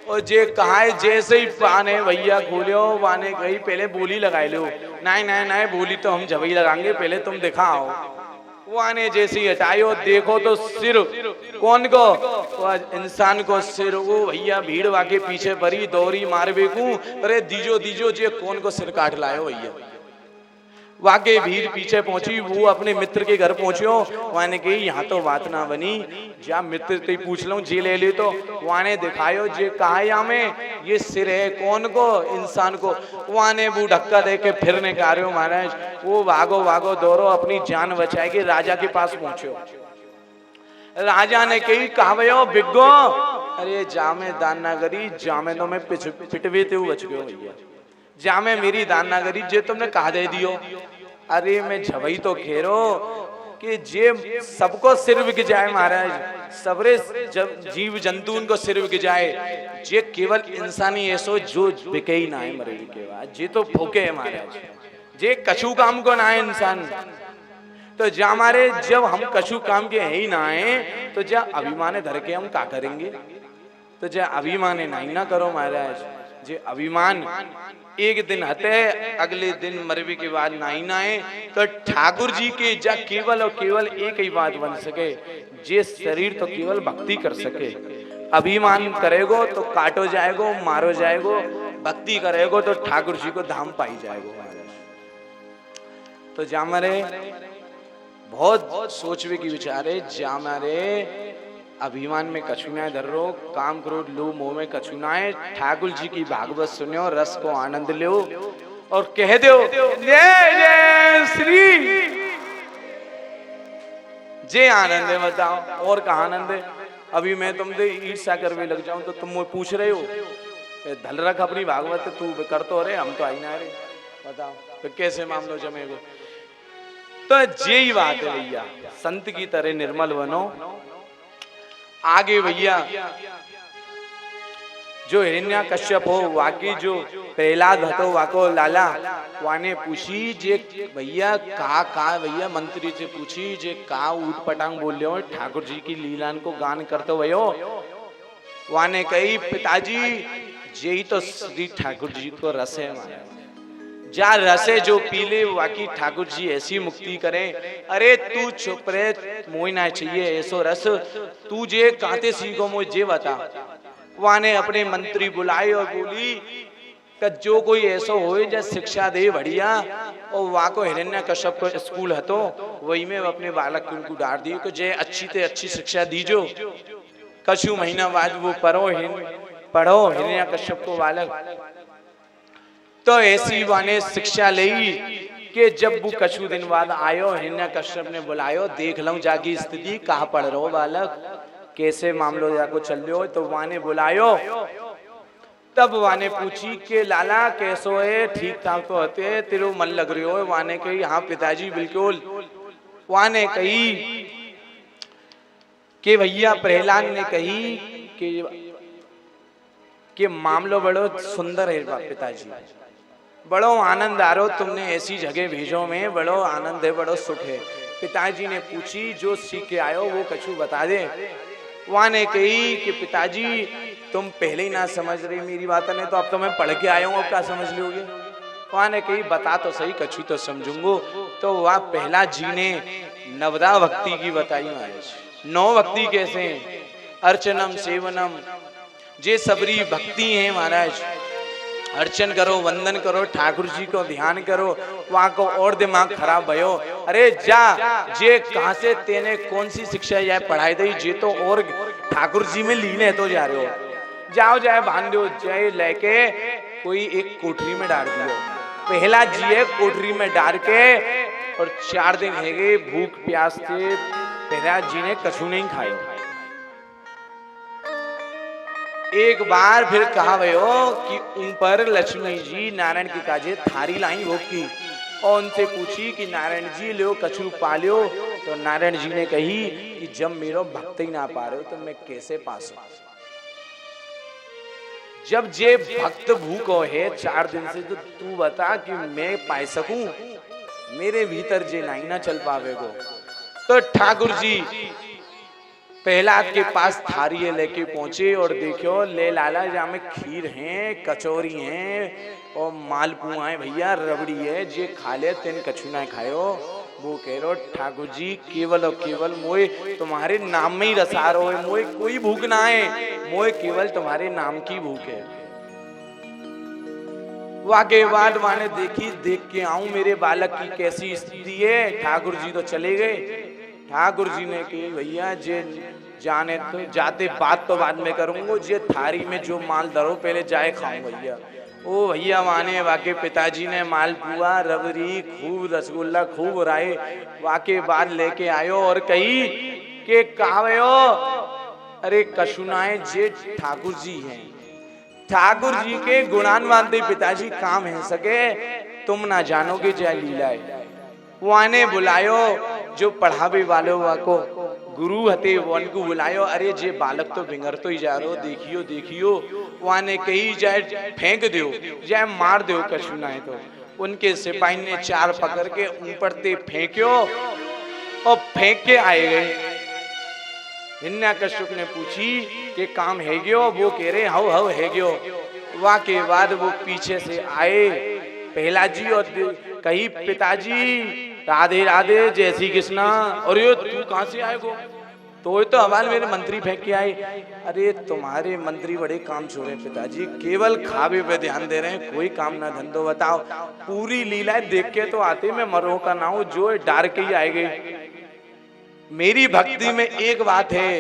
और जे कहा है जैसे ही पाने भैया खोलियो, वाने गई पहले बोली लगाए लो। नहीं नहीं नहीं, बोली तो हम जब ही लगाएंगे, पहले तुम दिखाओ। वाने जैसे ही हटायो, देखो तो सिर कौन को? इंसान को सिर। वो भैया भीड़ वाके पीछे भरी दौरी मार बेकू, अरे दीजो दीजो, जे कौन को सिर काट लायो भैया। वाके भीड़ पीछे पहुंची, वो अपने मित्र के घर पहुंचियो। वाने कही यहाँ तो बात ना बनी, जा मित्र ते पूछ लो जे ले ले। तो वाने दिखायो जे कहा यहाँ में ये सिर है कौन को? इंसान को। वाने वो धक्का दे के फिरने का रहे हो महाराज। वो भागो भागो दौड़ो, अपनी जान बचाए के राजा के पास पहुंचो। राजा ने कही कहा भयो बिगो, अरे जामे दान ना करी, जामे तो मैं पिटवे ते बच गयो भैया, जामे मेरी दान ना करी, जे तुमने कहा दे दियो। अरे मैं झवई तो खेरो कि जे सबको सिर बिक जाए महाराज, सबरे जीव जंतु उनको सिर बिक जाए, जे केवल इंसानी ऐसो जो बिके ही ना है मरे के बाद, जे तो फूके है महाराज, जे कछु काम को ना है इंसान। तो जा मारे जब हम कछु काम के है ही ना है, तो जा अभिमाने धर के हम क्या करेंगे? तो जा अभिमाने नहीं ना करो महाराज। जे अभिमान एक दिन हते, अगले दिन मरवे के बाद नहीं ना है। तो ठाकुर जी के जा केवल और केवल एक ही बात बन सके, जे शरीर तो केवल भक्ति कर सके। अभिमान करेगो तो काटो जाएगो, मारो जाएगो, भक्ति करेगो तो ठाकुर जी को धाम पाई जाएगो। तो जा मारे बहुत सोचवे की विचारे, जा मारे अभिमान में कछु ना धर रो, काम करो लो मोह में कछु ना है। ठाकुर जी की भागवत सुनो, रस को आनंद लो और कह दो जय जय श्री। जे आनंद है बताओ, और कहा आनंद है? अभी मैं तुमसे ईर्ष्या करने लग जाऊं तो तुम मुझे पूछ रहे हो धल रख अपनी भागवत, तू कर तो रहे, हम तो आई ना रहे, बताओ तो कैसे मामलो जमेगो? तो यही बात है भैया, संत की तरह निर्मल बनो। आगे भैया जो हिरण्या कश्यप हो वाकी जो प्रहलाद हतो वाको लाला वाने पूछी जे भैया का भैया मंत्री से पूछी जे का ऊट पटांग बोल रहे हो ठाकुर जी की लीलान को गान करते भयो। वाने कही पिताजी यही तो श्री ठाकुर जी को रस है हमारा, जा रसे जो पीले वाकी ठाकुर जी ऐसी मुक्ति करें। अरे तू चुप रहे, मोई ना चाहिए ऐसो रस, तू जे काते सीखो मुझे बता। वाने अपने मंत्री बुलाए और बोली कि जो कोई ऐसो होए जो शिक्षा दे बढ़िया, और वहाँ को हिरण्य कश्यप को स्कूल हतो वही में अपने बालक को उनको डार दिए कि जे अच्छी ते अच्छी शिक्षा दीजो। कछु महीना बाद वो पढ़ो हिरण्य कश्यप को बालक तो ऐसी वाने शिक्षा ली कि जब वो कछु दिन बाद आयो हिरण्य कश्यप ने बुलायो देख लूं जाकी स्थिति कहाँ पढ़ रहो बालक, कैसे मामलो जाको चल रहे हो। तो वाने बुलायो, तब वाने पूछी कि लाला कैसो है, ठीक ठाक तो होते तेरे मन लग रही हो। वाने कही हाँ पिताजी बिल्कुल। वाने कही कि भैया प्रहलाद ने कही कि मामलो बड़ो सुंदर है पिताजी, बड़ो आनंद आ रहो तुमने ऐसी जगह भेजो में, बड़ो आनंद है बड़ो सुख है। पिताजी ने पूछी जो सीख के आयो वो कछु बता दे। वहां ने कही कि पिताजी तुम पहले ही ना समझ रही मेरी बात ने, तो अब तो मैं पढ़ के आया हूँ, अब क्या समझ लोगे। वहां ने कही बता तो सही कछु तो समझूंगो। तो वह पहला जी ने नवदा भक्ति की बताई महाराज। 9 भक्ति कैसे हैं, अर्चनम सेवनम जे सबरी भक्ति है महाराज। अर्चन करो वंदन करो ठाकुर जी को ध्यान करो, वहां को और दिमाग खराब भयो। अरे जा जे कहां से तेने कौन सी शिक्षा जाए पढ़ाई दी, जे तो और ठाकुर जी में लीने तो जा रहे हो। जाओ जाए बांध दो जाए लेके कोई एक कोठरी में डाल दियो। पहला जी है कोठरी में डाल के और 4 दिन है गए भूख प्यास से पहला जी ने कछु नहीं खायो। एक बार फिर कहा भयो कि उन पर लक्ष्मी जी नारायण की काजे थारी लाई भोग की और उनसे पूछी कि नारायण जी लो कछु पालियो। तो नारायण जी ने कही कि जब मेरो भक्त ही ना पा रहे हो तो मैं कैसे पास हूं। जब जे भक्त भूखो है 4 दिन से, तो तू बता कि मैं पा सकूं, मेरे भीतर जे नहीं ना चल पावेगो। तो ठाकुर जी प्रहलाद के पास थारी लेके पहुंचे और देखो ले लाला जहाँ में खीर है, कचौरी है और मालपुआ है भैया, रबड़ी है, जे खा ले तेन कछु ना खायो। वो कह रो ठाकुर जी केवल और केवल मोए तुम्हारे नाम में ही रसा रो है, मोए कोई भूख ना है, मोए केवल तुम्हारे नाम की भूख है। वाके बाद माने देखी देख के आऊं मेरे बालक की कैसी स्थिति है। ठाकुर जी तो चले गए। ठाकुर जी ने कही भैया जे जाने तो जाते बात तो बाद में करूंगा, जे थारी में जो माल धरो पहले जाए खाऊं भैया। ओ भैया माने वाके पिताजी ने मालपुआ रबड़ी खूब रसगुल्ला खूब राय वाके बाद लेके आयो और कही कि कहावयो अरे कशुनाए जे ठाकुर जी हैं, ठाकुर जी के गुणान मानते पिताजी काम है सके, तुम ना जानोगे जय लीला है। वाने बुलायो जो पढ़ावे वाले को गुरु हते वो उनको बुलायो। अरे जे बालक तो बिंगर तो ही जा रहो, देखियो देखियो। वाने कही जाए फेंक दो जाए मार दो कछु ना है। तो उनके सिपाही ने 4 पकड़ के ऊपर ते फेंक्यो और फेंक के आए गए। हिरण्यकश्यप ने पूछी कि काम है गयो, वो कह रहे हव हव है गयो। वहां के बाद वो पीछे से आए पहला जी और कही पिताजी राधे राधे जय श्री कृष्णा। और ये तू कहां से आएगो? तो हमारे मेरे मंत्री फेंक के आए। अरे तुम्हारे मंत्री बड़े काम छोड़े पिताजी, केवल खावे पे ध्यान दे रहे हैं, कोई काम ना धंधो बताओ। पूरी लीला देख के तो आते मैं मरो का ना हूं, जो डार के ही आएगे। मेरी भक्ति में एक बात है,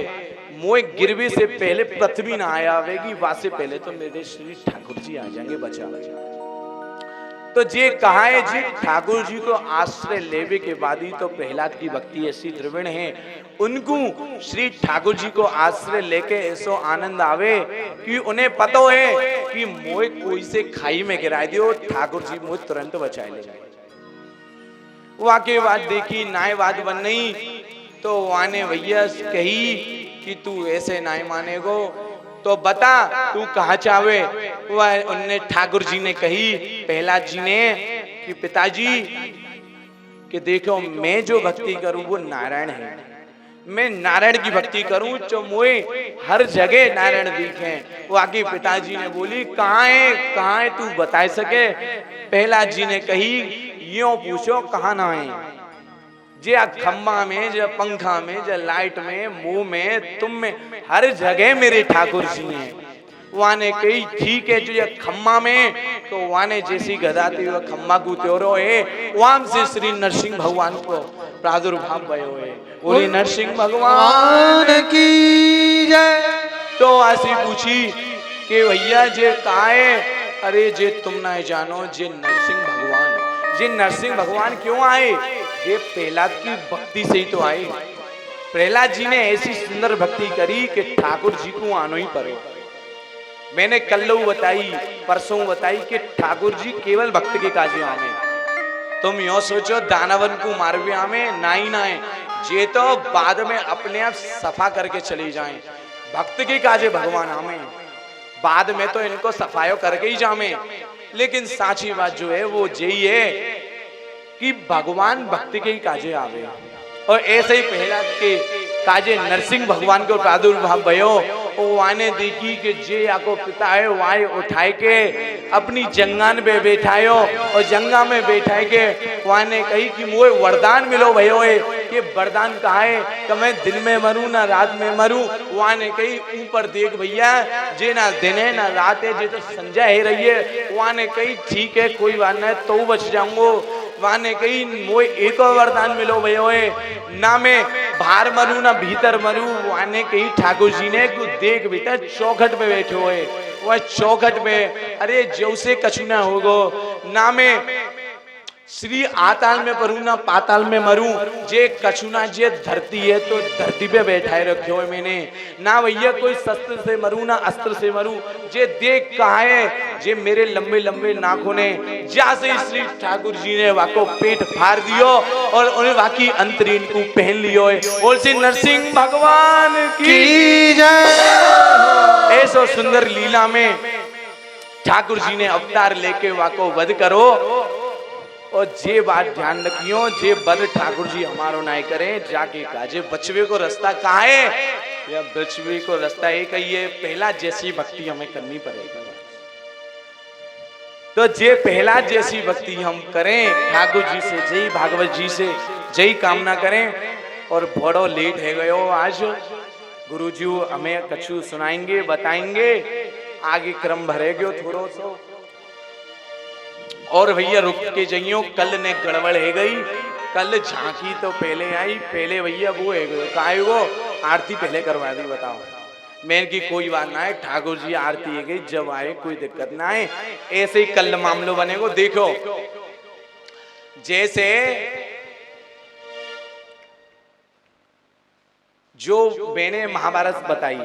मोए गिरवे से पहले पृथ्वी ना आया आवेगी, वासे पहले तो मेरे श्री ठाकुर जी आ जाएंगे बचा। तो जे कहा है जी ठाकुर जी को आश्रय लेवे के बाद ही तो प्रहलाद की भक्ति ऐसी द्रविण है, उनको श्री ठाकुर जी को आश्रय लेके ऐसो आनंद आवे कि उन्हें पता है कि मोए कोई से खाई में गिरा दियो, ठाकुर जी मोए तुरंत बचाए लेंगे। वाके बात देखी नाय बात बन नहीं। तो वाने भैया कही कि तू ऐसे नाय मानेगो, तो बता तू कहाँ चाहे। वह उनने ठाकुर जी ने कही, प्रहलाद जी ने, कि पिताजी कि देखो मैं जो भक्ति करूं वो नारायण है, मैं नारायण की भक्ति करूं जो मुझे हर जगह नारायण दिखे। वो आगे पिताजी ने बोली कहाँ है तू बता सके। प्रहलाद जी ने कही यूं पूछो कहाँ ना है, जे खम्बा में, जे पंखा में, जे लाइट में, मुंह में, तुम में, हर जगह मेरे ठाकुर जी हैं। वाने कही ठीक है जो ये खम्मा में, तो वाने जैसी गदाती हुआ खम्मा को त्योरो है, वाम से श्री नरसिंह भगवान को प्रादुर्भाव भयो है। बोली नरसिंह भगवान की जय। तो आसी पूछी कि भैया जे काहे। अरे जे तुम ना जानो जे नरसिंह भगवान, जे नरसिंह भगवान क्यों आए, ये प्रहलाद की भक्ति से ही तो आए। प्रहलाद जी ने ऐसी सुंदर भक्ति करी कि ठाकुर जी को आनो ही पड़े। मैंने कल बताई, परसों बताई कि ठाकुर जी केवल भक्त के काजे आवे। तुम यो सोचो दानवन को मारवे आवे ना ही ना है, जे तो बाद में अपने आप सफा करके चले जाएं। भक्त के काजे भगवान आवे, बाद में तो इनको सफायो करके ही जामे। लेकिन साची बात जो है वो यही है कि भगवान भक्ति के ही काजे आवे। और ऐसे ही प्रहलाद के काजे नरसिंह भगवान को प्रादुर्भाव भयो। वाने देखी कि जे आको पिता है वाए उठाए के अपनी जंगान पे बैठायो, और जंगा में बैठाए के वाने कही कि मुझे वरदान मिलो भयो है। ये वरदान कहा है कि मैं दिन में मरूं ना रात में मरूं। वाने कही ऊपर देख भैया, जे ना दिन है ना रात है, जे तो संध्या है रही है। वाने कही ठीक है कोई बात नहीं, तो बच जाऊंगो। वाने कही मोए एक और वरदान मिलो भयो है, ना मैं बाहर मरूं ना भीतर मरूं। वाने कही ठाकुर जी ने कुछ देख बेटा चौखट पे बैठे हुए, वह चौखट पे, अरे जो से कछु ना होगो, ना मैं श्री आताल में परूं ना पाताल में मरूं। जे कछुना जे धरती है तो धरती पे बैठाए रखे हो मैंने, ना भैया कोई शस्त्र से मरूं ना अस्त्र से मरूं। जे देख कहा है, जे मेरे लंबे लंबे नाखून है, जैसे श्री ठाकुर जी ने वाको पेट फाड़ दियो और उन्हें वाकी अंतरीन को पहन लियो है। और श्री नरसिंह भगवान की जय। ऐसो सुंदर लीला में ठाकुर जी ने अवतार लेके वाको वध करो। और जे बात ध्यान रखियो, जे बल ठाकुर जी हमारो नाय करें जाके काजे बचवे को रास्ता कहाँ है, या बचवे को रास्ता एक ही है, पहला जैसी भक्ति हमें करनी पड़ेगी। तो जे पहला जैसी भक्ति हम करें ठाकुर जी से, जय भागवत जी से जय कामना करें। और बड़ो लेट है गयो आज, गुरुजी हमें कछु सुनाएंगे बताएंगे, आगे क्रम भरेगो थोड़ो सो। और भैया रुक के जाइयो, कल ने गड़बड़ है गई। कल झांकी तो पहले आई, पहले भैया वो है गए काहे वो आरती पहले करवा दी। बताओ मैं की कोई बात ना है, ठाकुर जी आरती है गई, जब आए कोई दिक्कत ना है। ऐसे ही कल मामलो बनेगो। देखो जैसे जो मैंने महाभारत बताई,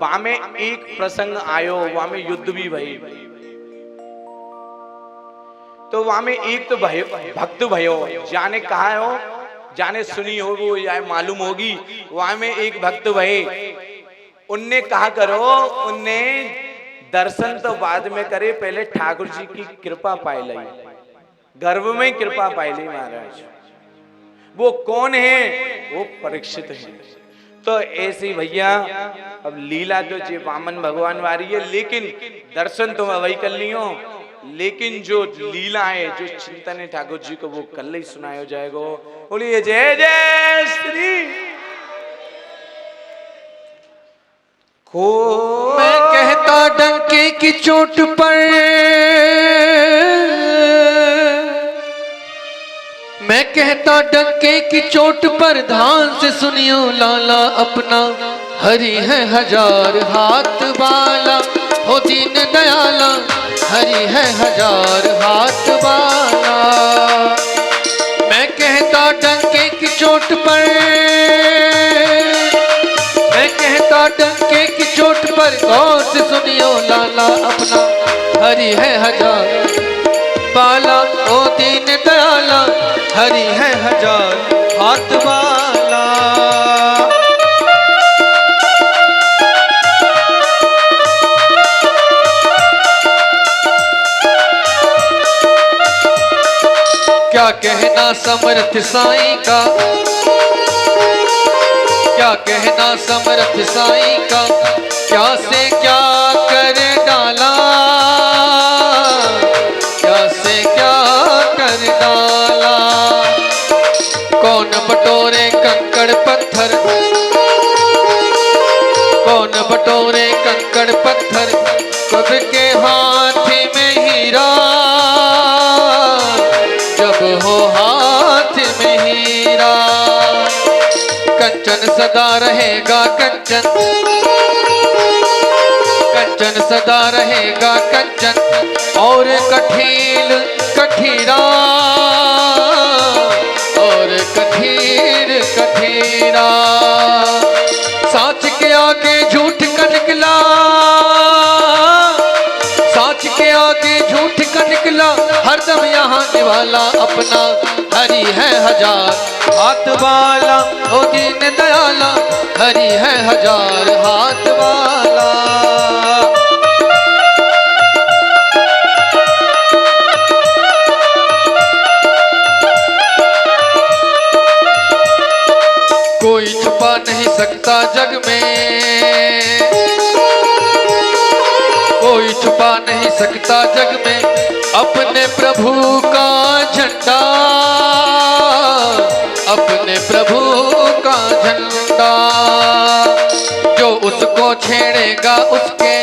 वामे एक प्रसंग आयो, वामे युद्ध भी भई। तो वामे एक तो भयो भक्त भयो, जाने कहा हो, जाने सुनी हो वो या मालूम होगी। वहां में एक भक्त भये, उनने कहा करो, उनने दर्शन तो बाद में करे, पहले ठाकुर जी की कृपा पाई ली, गर्भ में कृपा पाई ली महाराज। वो कौन है? वो परीक्षित है। तो ऐसी भैया अब लीला तो जे वामन भगवान वारी है, लेकिन दर्शन तो वही कर लियो, लेकिन जो लीला है, जो चिंतन है ठाकुर जी को, वो कल ही सुनाया जाएगा। बोलिए जय जय श्री। को मैं कहता डंके की चोट पर, मैं कहता डंके की चोट पर, ध्यान से सुनियो लाला अपना, हरि है हजार हाथ वाला, हो दीन दयाला, हरि है हजार हाथ वाला। मैं कहता डंके की चोट पर, मैं कहता डंके की चोट पर, गौर से सुनियो लाला अपना, हरि है हजार वाला, ओ दीन दयाला, हरि है हजार हाथ वाला। क्या कहना समर्थ साईं का, क्या कहना समर्थ साईं का, क्या से क्या कर डाला, क्या से क्या कर डाला। कौन बटोरे कंकड़ पत्थर, कौन बटोरे कंकड़ पत्थर, कब के हाथ में हीरा, जब हो हाथ में हीरा। कंचन सदा रहेगा कंचन, कंचन सदा रहेगा कंचन, और कठील कठीरा, और कठीर कठीरा। साच के आगे झूठ का निकला, साच के आगे झूठ का निकला, हरदम यहाँ निवाला अपना हरि है हजार हाथ वाला। ओ दीन दयाला हरि है हजार हाथ वाला। कोई छुपा नहीं सकता जग में, कोई छुपा नहीं सकता जग में अपने प्रभु का झंडा, अपने प्रभु का झंडा। जो उसको छेड़ेगा उसके,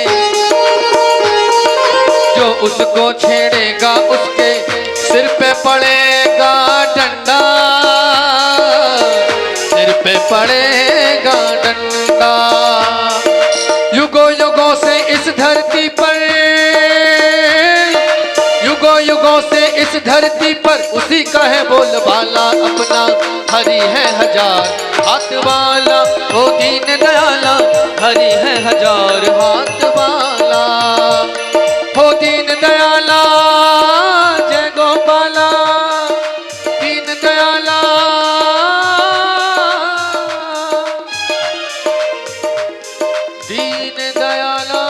जो उसको छेड़ेगा उसके सिर पे पड़ेगा डंडा, सिर पे पड़ेगा डंडा। युगों युगों से इस धरती पर, युगों युगों से इस धरती पर उसी का है बोलबाला, अपना हरि है हजार हाथ वाला। ओ दीन दयाला हरि है हजार हाथ वाला। हो दीन दयाला जय गोपाला, दीन दयाला दीन दयाला।